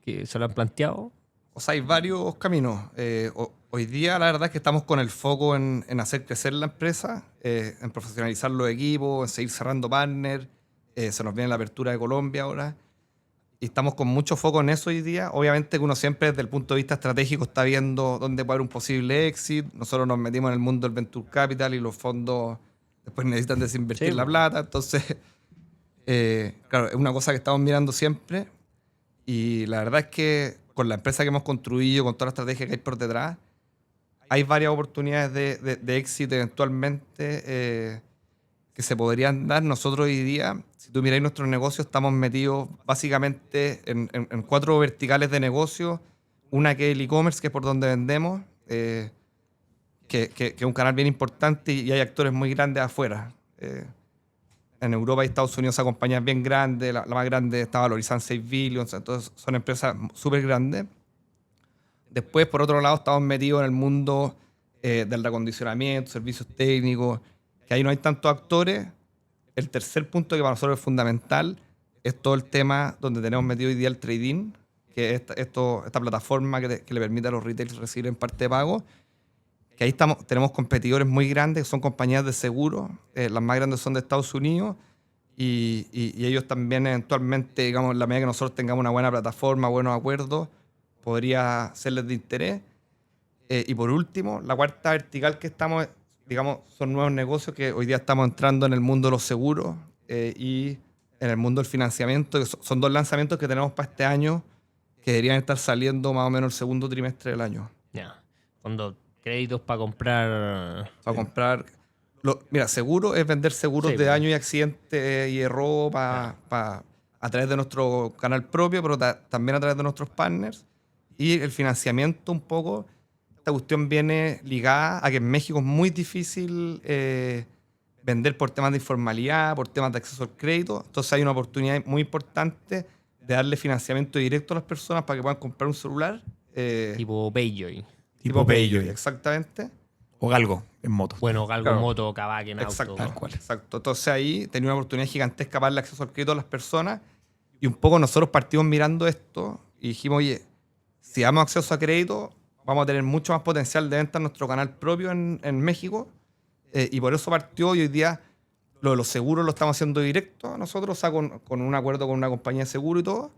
que se lo han planteado. O sea, hay varios caminos. Hoy día la verdad es que estamos con el foco en hacer crecer la empresa, en profesionalizar los equipos, en seguir cerrando partners. Se nos viene la apertura de Colombia ahora. Y estamos con mucho foco en eso hoy día. Obviamente que uno siempre desde el punto de vista estratégico está viendo dónde puede haber un posible exit. Nosotros nos metimos en el mundo del Venture Capital y los fondos después necesitan desinvertir la plata. Entonces, claro, es una cosa que estamos mirando siempre. Y la verdad es que con la empresa que hemos construido, con toda la estrategia que hay por detrás, hay varias oportunidades de éxito eventualmente que se podrían dar. Nosotros hoy día, si tú miráis nuestros negocios, estamos metidos básicamente en 4 verticales de negocio. Una que es el e-commerce, que es por donde vendemos, que es un canal bien importante y hay actores muy grandes afuera. En Europa y Estados Unidos hay compañías bien grandes, la más grande está valorizada en 6 billions, entonces son empresas súper grandes. Después, por otro lado, estamos metidos en el mundo del recondicionamiento, servicios técnicos, que ahí no hay tantos actores. El tercer punto que para nosotros es fundamental es todo el tema donde tenemos metido hoy día el trading, que es esta plataforma que le permite a los retailers recibir en parte de pago. Que ahí tenemos competidores muy grandes, que son compañías de seguros, las más grandes son de Estados Unidos, y ellos también eventualmente, digamos, en la medida que nosotros tengamos una buena plataforma, buenos acuerdos, podría serles de interés. Y por último, la cuarta vertical que estamos, digamos, son nuevos negocios que hoy día estamos entrando en el mundo de los seguros y en el mundo del financiamiento, que son 2 lanzamientos que tenemos para este año que deberían estar saliendo más o menos el segundo trimestre del año. Ya. Cuando créditos para comprar. Para comprar. Mira, seguro es vender seguros de daño y accidente y error a través de nuestro canal propio, pero también a través de nuestros partners. Y el financiamiento un poco, esta cuestión viene ligada a que en México es muy difícil vender por temas de informalidad, por temas de acceso al crédito. Entonces hay una oportunidad muy importante de darle financiamiento directo a las personas para que puedan comprar un celular. Tipo Payjoy. Tipo Payjoy. Exactamente. O Galgo en moto. Bueno, Galgo, claro. moto, Kavak en auto. Exacto, Tal cual. exacto. Entonces ahí tenía una oportunidad gigantesca para darle acceso al crédito a las personas Y un poco nosotros partimos mirando esto y dijimos, oye, si damos acceso a crédito, vamos a tener mucho más potencial de venta en nuestro canal propio en México. Y por eso partió y hoy día lo de los seguros lo estamos haciendo directo nosotros, o sea, con un acuerdo con una compañía de seguro y todo.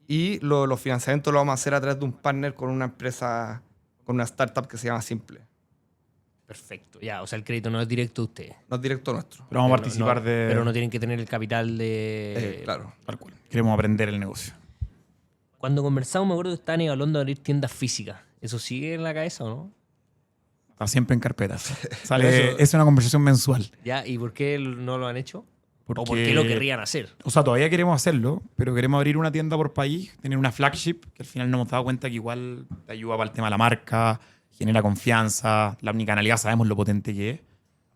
Y los financiamientos lo vamos a hacer a través de un partner con una empresa, con una startup que se llama Simple. Perfecto. Ya, o sea, el crédito no es directo de ustedes. No es directo nuestro. Pero vamos a Pero participar de... Pero no tienen que tener el capital de... Claro. Tal cual. Queremos aprender el negocio. Cuando conversamos, me acuerdo que estaban hablando de abrir tiendas físicas. ¿Eso sigue en la cabeza o no? Está siempre en carpetas. Es una conversación mensual. ¿Ya? ¿Y por qué no lo han hecho? Porque, ¿O por qué lo querrían hacer? O sea, todavía queremos hacerlo, pero queremos abrir una tienda por país, tener una flagship, que al final nos hemos dado cuenta que igual te ayuda para el tema de la marca, genera confianza, la omnicanalidad sabemos lo potente que es.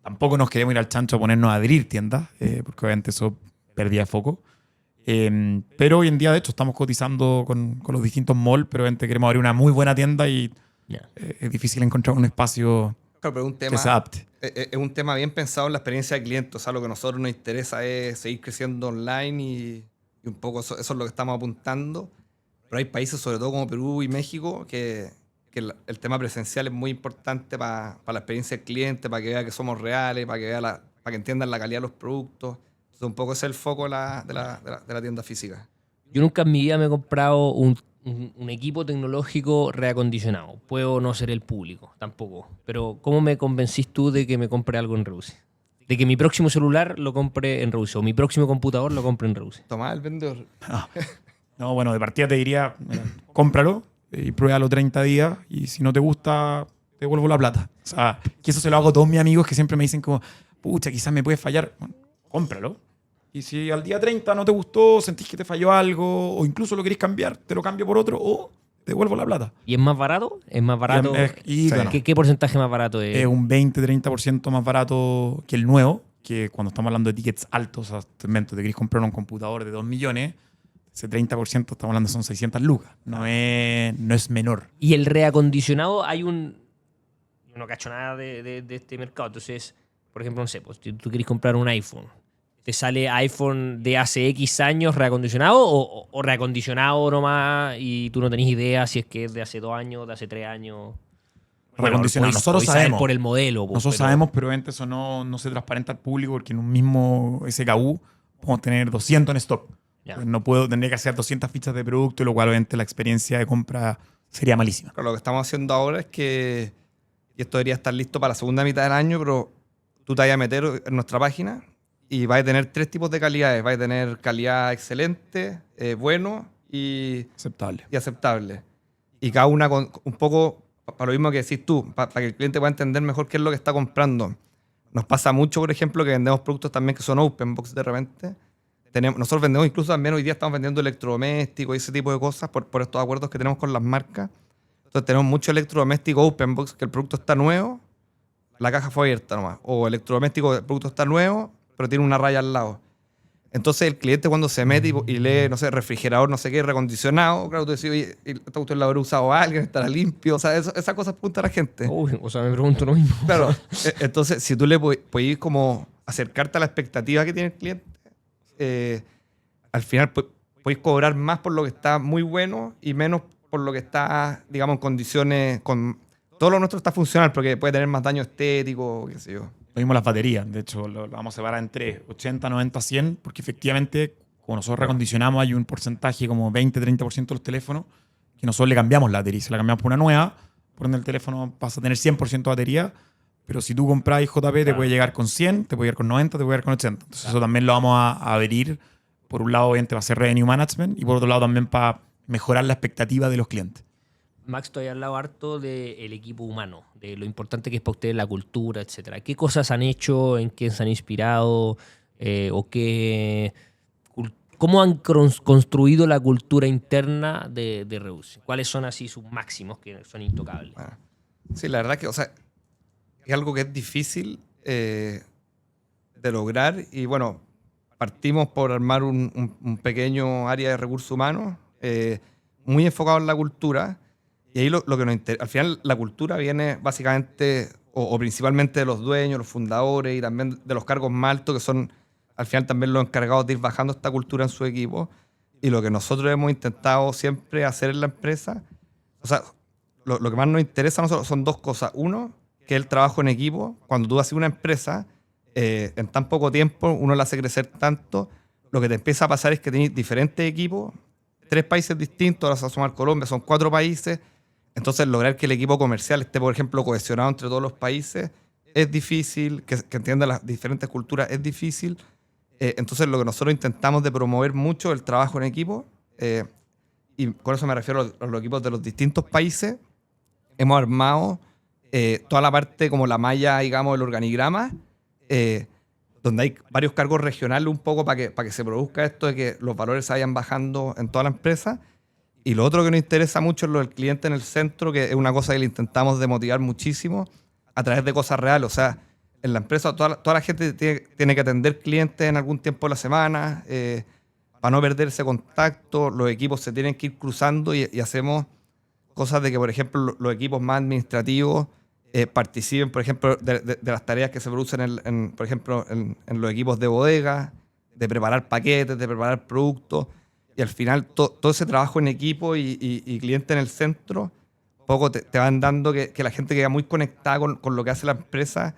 Tampoco nos queremos ir al chancho a ponernos a abrir tiendas, porque obviamente eso perdía foco. Pero hoy en día, de hecho, estamos cotizando con los distintos malls, pero obviamente queremos abrir una muy buena tienda y es difícil encontrar un espacio Claro, pero que se adapte. Es un tema bien pensado en la experiencia del cliente. O sea, lo que a nosotros nos interesa es seguir creciendo online y un poco eso es lo que estamos apuntando. Pero hay países, sobre todo como Perú y México, que el tema presencial es muy importante para la experiencia del cliente, para que vea que somos reales, para que entiendan la calidad de los productos. Entonces, un poco ese es el foco de la tienda física. Yo nunca en mi vida me he comprado un equipo tecnológico reacondicionado. Puedo no ser el público, tampoco. Pero ¿cómo me convencís tú de que me compre algo en Reduce? De que mi próximo celular lo compre en Reduce o mi próximo computador lo compre en Reduce. Tomás, el vendedor. No, bueno, de partida te diría, mira, cómpralo y pruébalo 30 días y si no te gusta, te devuelvo la plata. O sea, que eso se lo hago a todos mis amigos que siempre me dicen como, pucha, quizás me puede fallar. Bueno, cómpralo. Y si al día 30 no te gustó, sentís que te falló algo o incluso lo querés cambiar, te lo cambio por otro o te devuelvo la plata. ¿Y es más barato? ¿Es más barato? Bueno, ¿Qué porcentaje más barato es? es un 20-30% más barato que el nuevo, que cuando estamos hablando de tickets altos, o sea, te querés comprar un computador de 2 millones, ese 30% estamos hablando son 600 lucas. No es menor. Y el reacondicionado, hay un... Yo no cacho nada de este mercado. Entonces, por ejemplo, no sé, pues, si tú querés comprar un iPhone, ¿te sale iPhone de hace X años reacondicionado o reacondicionado nomás y tú no tenés idea si es que es de hace 2 años, de hace 3 años? Reacondicionado. Nosotros sabemos. Por el modelo. Nosotros sabemos, pero obviamente eso no se transparenta al público porque en un mismo SKU podemos tener 200 en stock. Pues no tendría que hacer 200 fichas de producto, lo cual obviamente la experiencia de compra sería malísima. Pero lo que estamos haciendo ahora es que y esto debería estar listo para la segunda mitad del año, pero tú te vas a meter en nuestra página y vas a tener 3 tipos de calidades. Vas a tener calidad excelente, bueno y aceptable. Y cada una un poco para lo mismo que decís tú, para que el cliente pueda entender mejor qué es lo que está comprando. Nos pasa mucho, por ejemplo, que vendemos productos también que son open box de repente. Nosotros vendemos incluso también hoy día estamos vendiendo electrodomésticos y ese tipo de cosas por estos acuerdos que tenemos con las marcas. Entonces tenemos mucho electrodoméstico open box, que el producto está nuevo, la caja fue abierta nomás. O electrodoméstico, el producto está nuevo, pero tiene una raya al lado. Entonces el cliente cuando se mete y lee, no sé, refrigerador, no sé qué, recondicionado, claro, tú decís, oye, esta cuestión la habrá usado alguien, estará limpio, o sea, esas cosas apunta a la gente. Uy, o sea, me pregunto lo mismo. Claro, entonces si tú le puedes como acercarte a la expectativa que tiene el cliente, al final puedes cobrar más por lo que está muy bueno y menos por lo que está, digamos, en condiciones... Todo lo nuestro está funcional, porque puede tener más daño estético, qué sé yo. Lo mismo las baterías, de hecho, lo vamos a separar entre 80, 90, 100, porque efectivamente, como nosotros recondicionamos, hay un porcentaje como 20-30% de los teléfonos que nosotros le cambiamos la batería y se la cambiamos por una nueva, por donde el teléfono pasa a tener 100% de batería, pero si tú compras JP te puede llegar con 100, te puede llegar con 90, te puede llegar con 80. Entonces eso también lo vamos a adherir. Por un lado, obviamente, va a ser revenue management y por otro lado también para mejorar la expectativa de los clientes. Max, tú has hablado harto del equipo humano, de lo importante que es para ustedes la cultura, etcétera. ¿Qué cosas han hecho? ¿En qué se han inspirado? ¿Cómo han construido la cultura interna de Reduce? ¿Cuáles son así sus máximos que son intocables? Sí, la verdad que, o sea, es algo que es difícil de lograr y bueno, partimos por armar un pequeño área de recursos humanos muy enfocado en la cultura. Y ahí lo que nos interesa, al final la cultura viene básicamente o principalmente de los dueños, los fundadores y también de los cargos más altos que son al final también los encargados de ir bajando esta cultura en su equipo. Y lo que nosotros hemos intentado siempre hacer en la empresa, o sea, lo que más nos interesa a nosotros son dos cosas. Uno, que es el trabajo en equipo. Cuando tú haces una empresa, en tan poco tiempo uno la hace crecer tanto, lo que te empieza a pasar es que tienes diferentes equipos, 3 países distintos, ahora se va a sumar Colombia, son 4 países. Entonces, lograr que el equipo comercial esté, por ejemplo, cohesionado entre todos los países es difícil, que entienda las diferentes culturas es difícil. Entonces, lo que nosotros intentamos de promover mucho es el trabajo en equipo, y con eso me refiero a los equipos de los distintos países. Hemos armado toda la parte como la malla, digamos, del organigrama, donde hay varios cargos regionales un poco para que se produzca esto de que los valores se vayan bajando en toda la empresa. Y lo otro que nos interesa mucho es lo del cliente en el centro, que es una cosa que le intentamos de motivar muchísimo a través de cosas reales. O sea, en la empresa toda la gente tiene que atender clientes en algún tiempo de la semana, para no perder ese contacto. Los equipos se tienen que ir cruzando y hacemos cosas de que, por ejemplo, los equipos más administrativos participen, por ejemplo, de las tareas que se producen, por ejemplo, en los equipos de bodega, de preparar paquetes, de preparar productos. Y al final todo ese trabajo en equipo y cliente en el centro, poco te van dando que la gente queda muy conectada con lo que hace la empresa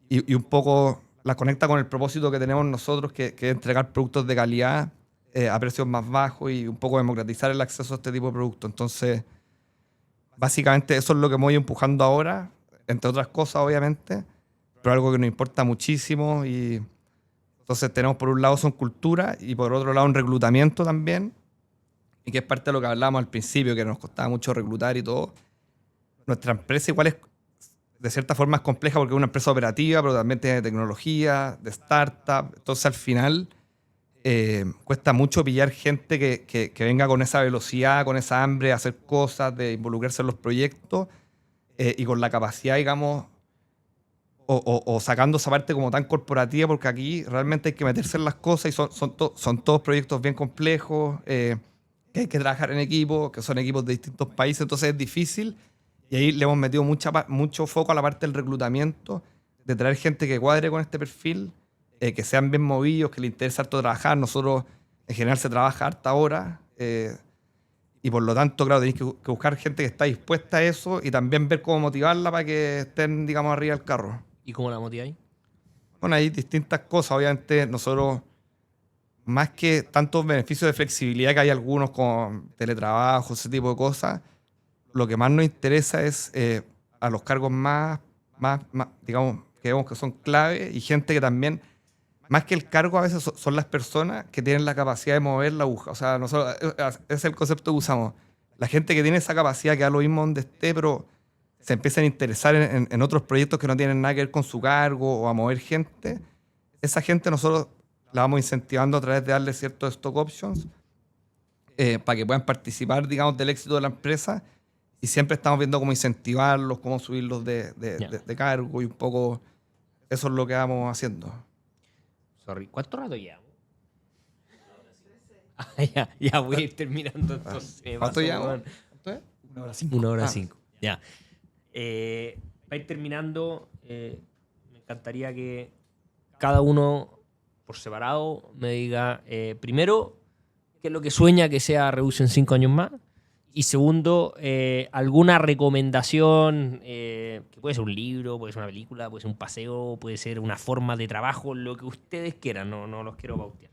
y un poco la conecta con el propósito que tenemos nosotros, que es entregar productos de calidad a precios más bajos y un poco democratizar el acceso a este tipo de productos. Entonces, básicamente eso es lo que hemos ido empujando ahora, entre otras cosas, obviamente, pero algo que nos importa muchísimo. Y entonces tenemos por un lado son cultura y por otro lado un reclutamiento también, y que es parte de lo que hablábamos al principio, que nos costaba mucho reclutar y todo. Nuestra empresa igual es, de cierta forma, es compleja porque es una empresa operativa, pero también tiene tecnología, de startup. Entonces al final cuesta mucho pillar gente que venga con esa velocidad, con esa hambre de hacer cosas, de involucrarse en los proyectos, y con la capacidad, digamos, o sacando esa parte como tan corporativa, porque aquí realmente hay que meterse en las cosas y son todos proyectos bien complejos, que hay que trabajar en equipos, que son equipos de distintos países, entonces es difícil. Y ahí le hemos metido mucho foco a la parte del reclutamiento, de traer gente que cuadre con este perfil, que sean bien movidos, que les interesa harto trabajar. Nosotros en general se trabaja harta hora, y por lo tanto, claro, tenéis que buscar gente que está dispuesta a eso y también ver cómo motivarla para que estén, digamos, arriba del carro. ¿Y cómo la motiváis? Bueno, hay distintas cosas. Obviamente, nosotros, más que tantos beneficios de flexibilidad que hay algunos con teletrabajo, ese tipo de cosas, lo que más nos interesa es a los cargos más, digamos, que vemos que son clave, y gente que también, más que el cargo, a veces son las personas que tienen la capacidad de mover la aguja. O sea, nosotros, ese es el concepto que usamos. La gente que tiene esa capacidad, que da lo mismo donde esté, pero se empiezan a interesar en otros proyectos que no tienen nada que ver con su cargo o a mover gente. Esa gente nosotros la vamos incentivando a través de darle ciertos stock options, para que puedan participar, digamos, del éxito de la empresa. Y siempre estamos viendo cómo incentivarlos, cómo subirlos de cargo, y un poco eso es lo que vamos haciendo. Sorry, ¿cuánto rato llevamos? Ya voy a ir terminando entonces. ¿Cuánto llevamos? 1:05. 1:05. Ya. Para ir terminando, me encantaría que cada uno por separado me diga, primero, qué es lo que sueña que sea Reus en 5 años más. Y segundo, alguna recomendación, que puede ser un libro, puede ser una película, puede ser un paseo, puede ser una forma de trabajo, lo que ustedes quieran, no los quiero pautear.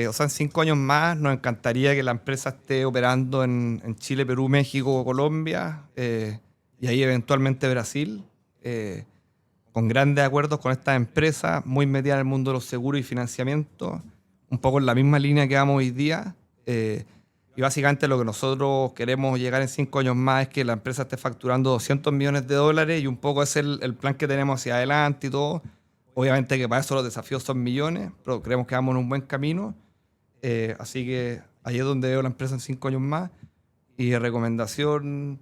O sea, en 5 años más nos encantaría que la empresa esté operando en Chile, Perú, México, Colombia, y ahí eventualmente Brasil, con grandes acuerdos con estas empresas, muy metidas en el mundo de los seguros y financiamiento, un poco en la misma línea que vamos hoy día. Y básicamente lo que nosotros queremos llegar en 5 años más es que la empresa esté facturando $200 millones, y un poco es el plan que tenemos hacia adelante y todo. Obviamente que para eso los desafíos son millones, pero creemos que vamos en un buen camino. Así que ahí es donde veo la empresa en 5 años más. Y recomendación,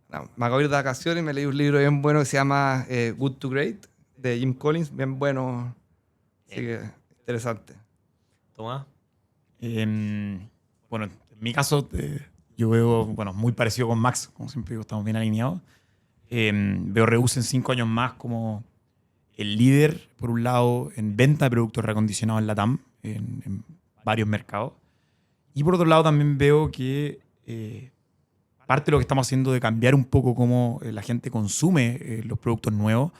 me acabo de ir de vacaciones y me leí un libro bien bueno que se llama Good to Great, de Jim Collins, bien bueno. Así que interesante. Tomás. Bueno, en mi caso, yo veo, bueno, muy parecido con Max, como siempre digo, estamos bien alineados. Veo Reus en 5 años más como el líder, por un lado, en venta de productos reacondicionados en LATAM, en varios mercados. Y por otro lado también veo que parte de lo que estamos haciendo de cambiar un poco cómo la gente consume los productos nuevos,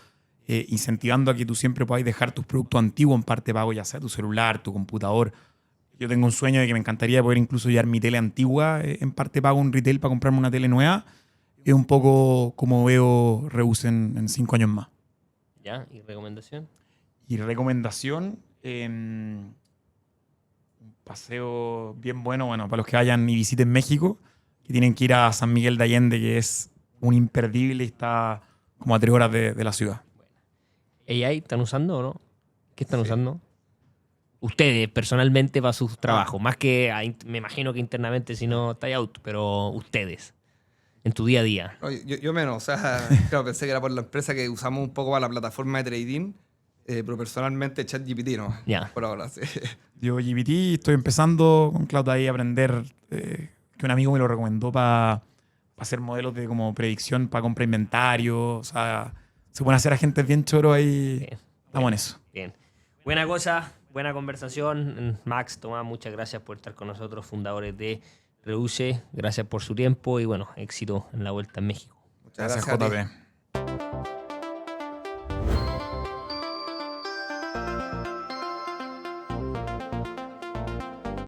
incentivando a que tú siempre puedas dejar tus productos antiguos en parte pago, ya sea tu celular, tu computador. Yo tengo un sueño de que me encantaría poder incluso llevar mi tele antigua en parte pago en retail para comprarme una tele nueva. Es un poco como veo Reuse en 5 años más. ¿Ya? ¿Y recomendación? Y recomendación, un paseo bien bueno, para los que vayan y visiten México, que tienen que ir a San Miguel de Allende, que es un imperdible y está como a 3 horas de la ciudad. ¿AI están usando o no? ¿Qué están usando? Ustedes, personalmente, para sus trabajos. Más que, me imagino que internamente, si no, está out, pero ustedes, en tu día a día. No, yo menos, o sea, claro, pensé que era por la empresa que usamos un poco para la plataforma de trading, pero personalmente ChatGPT no, Ya. por ahora, sí. Yo GPT estoy empezando con Cloud AI a aprender, que un amigo me lo recomendó para hacer modelos de como predicción para compra de inventario, o sea, se pueden hacer agentes bien choros ahí, Bien. estamos en eso. Bien. Buena cosa, buena conversación. Max, Tomás, muchas gracias por estar con nosotros, fundadores de Reuse. Gracias por su tiempo y bueno, éxito en la vuelta en México. Muchas Gracias, gracias a ti. JP.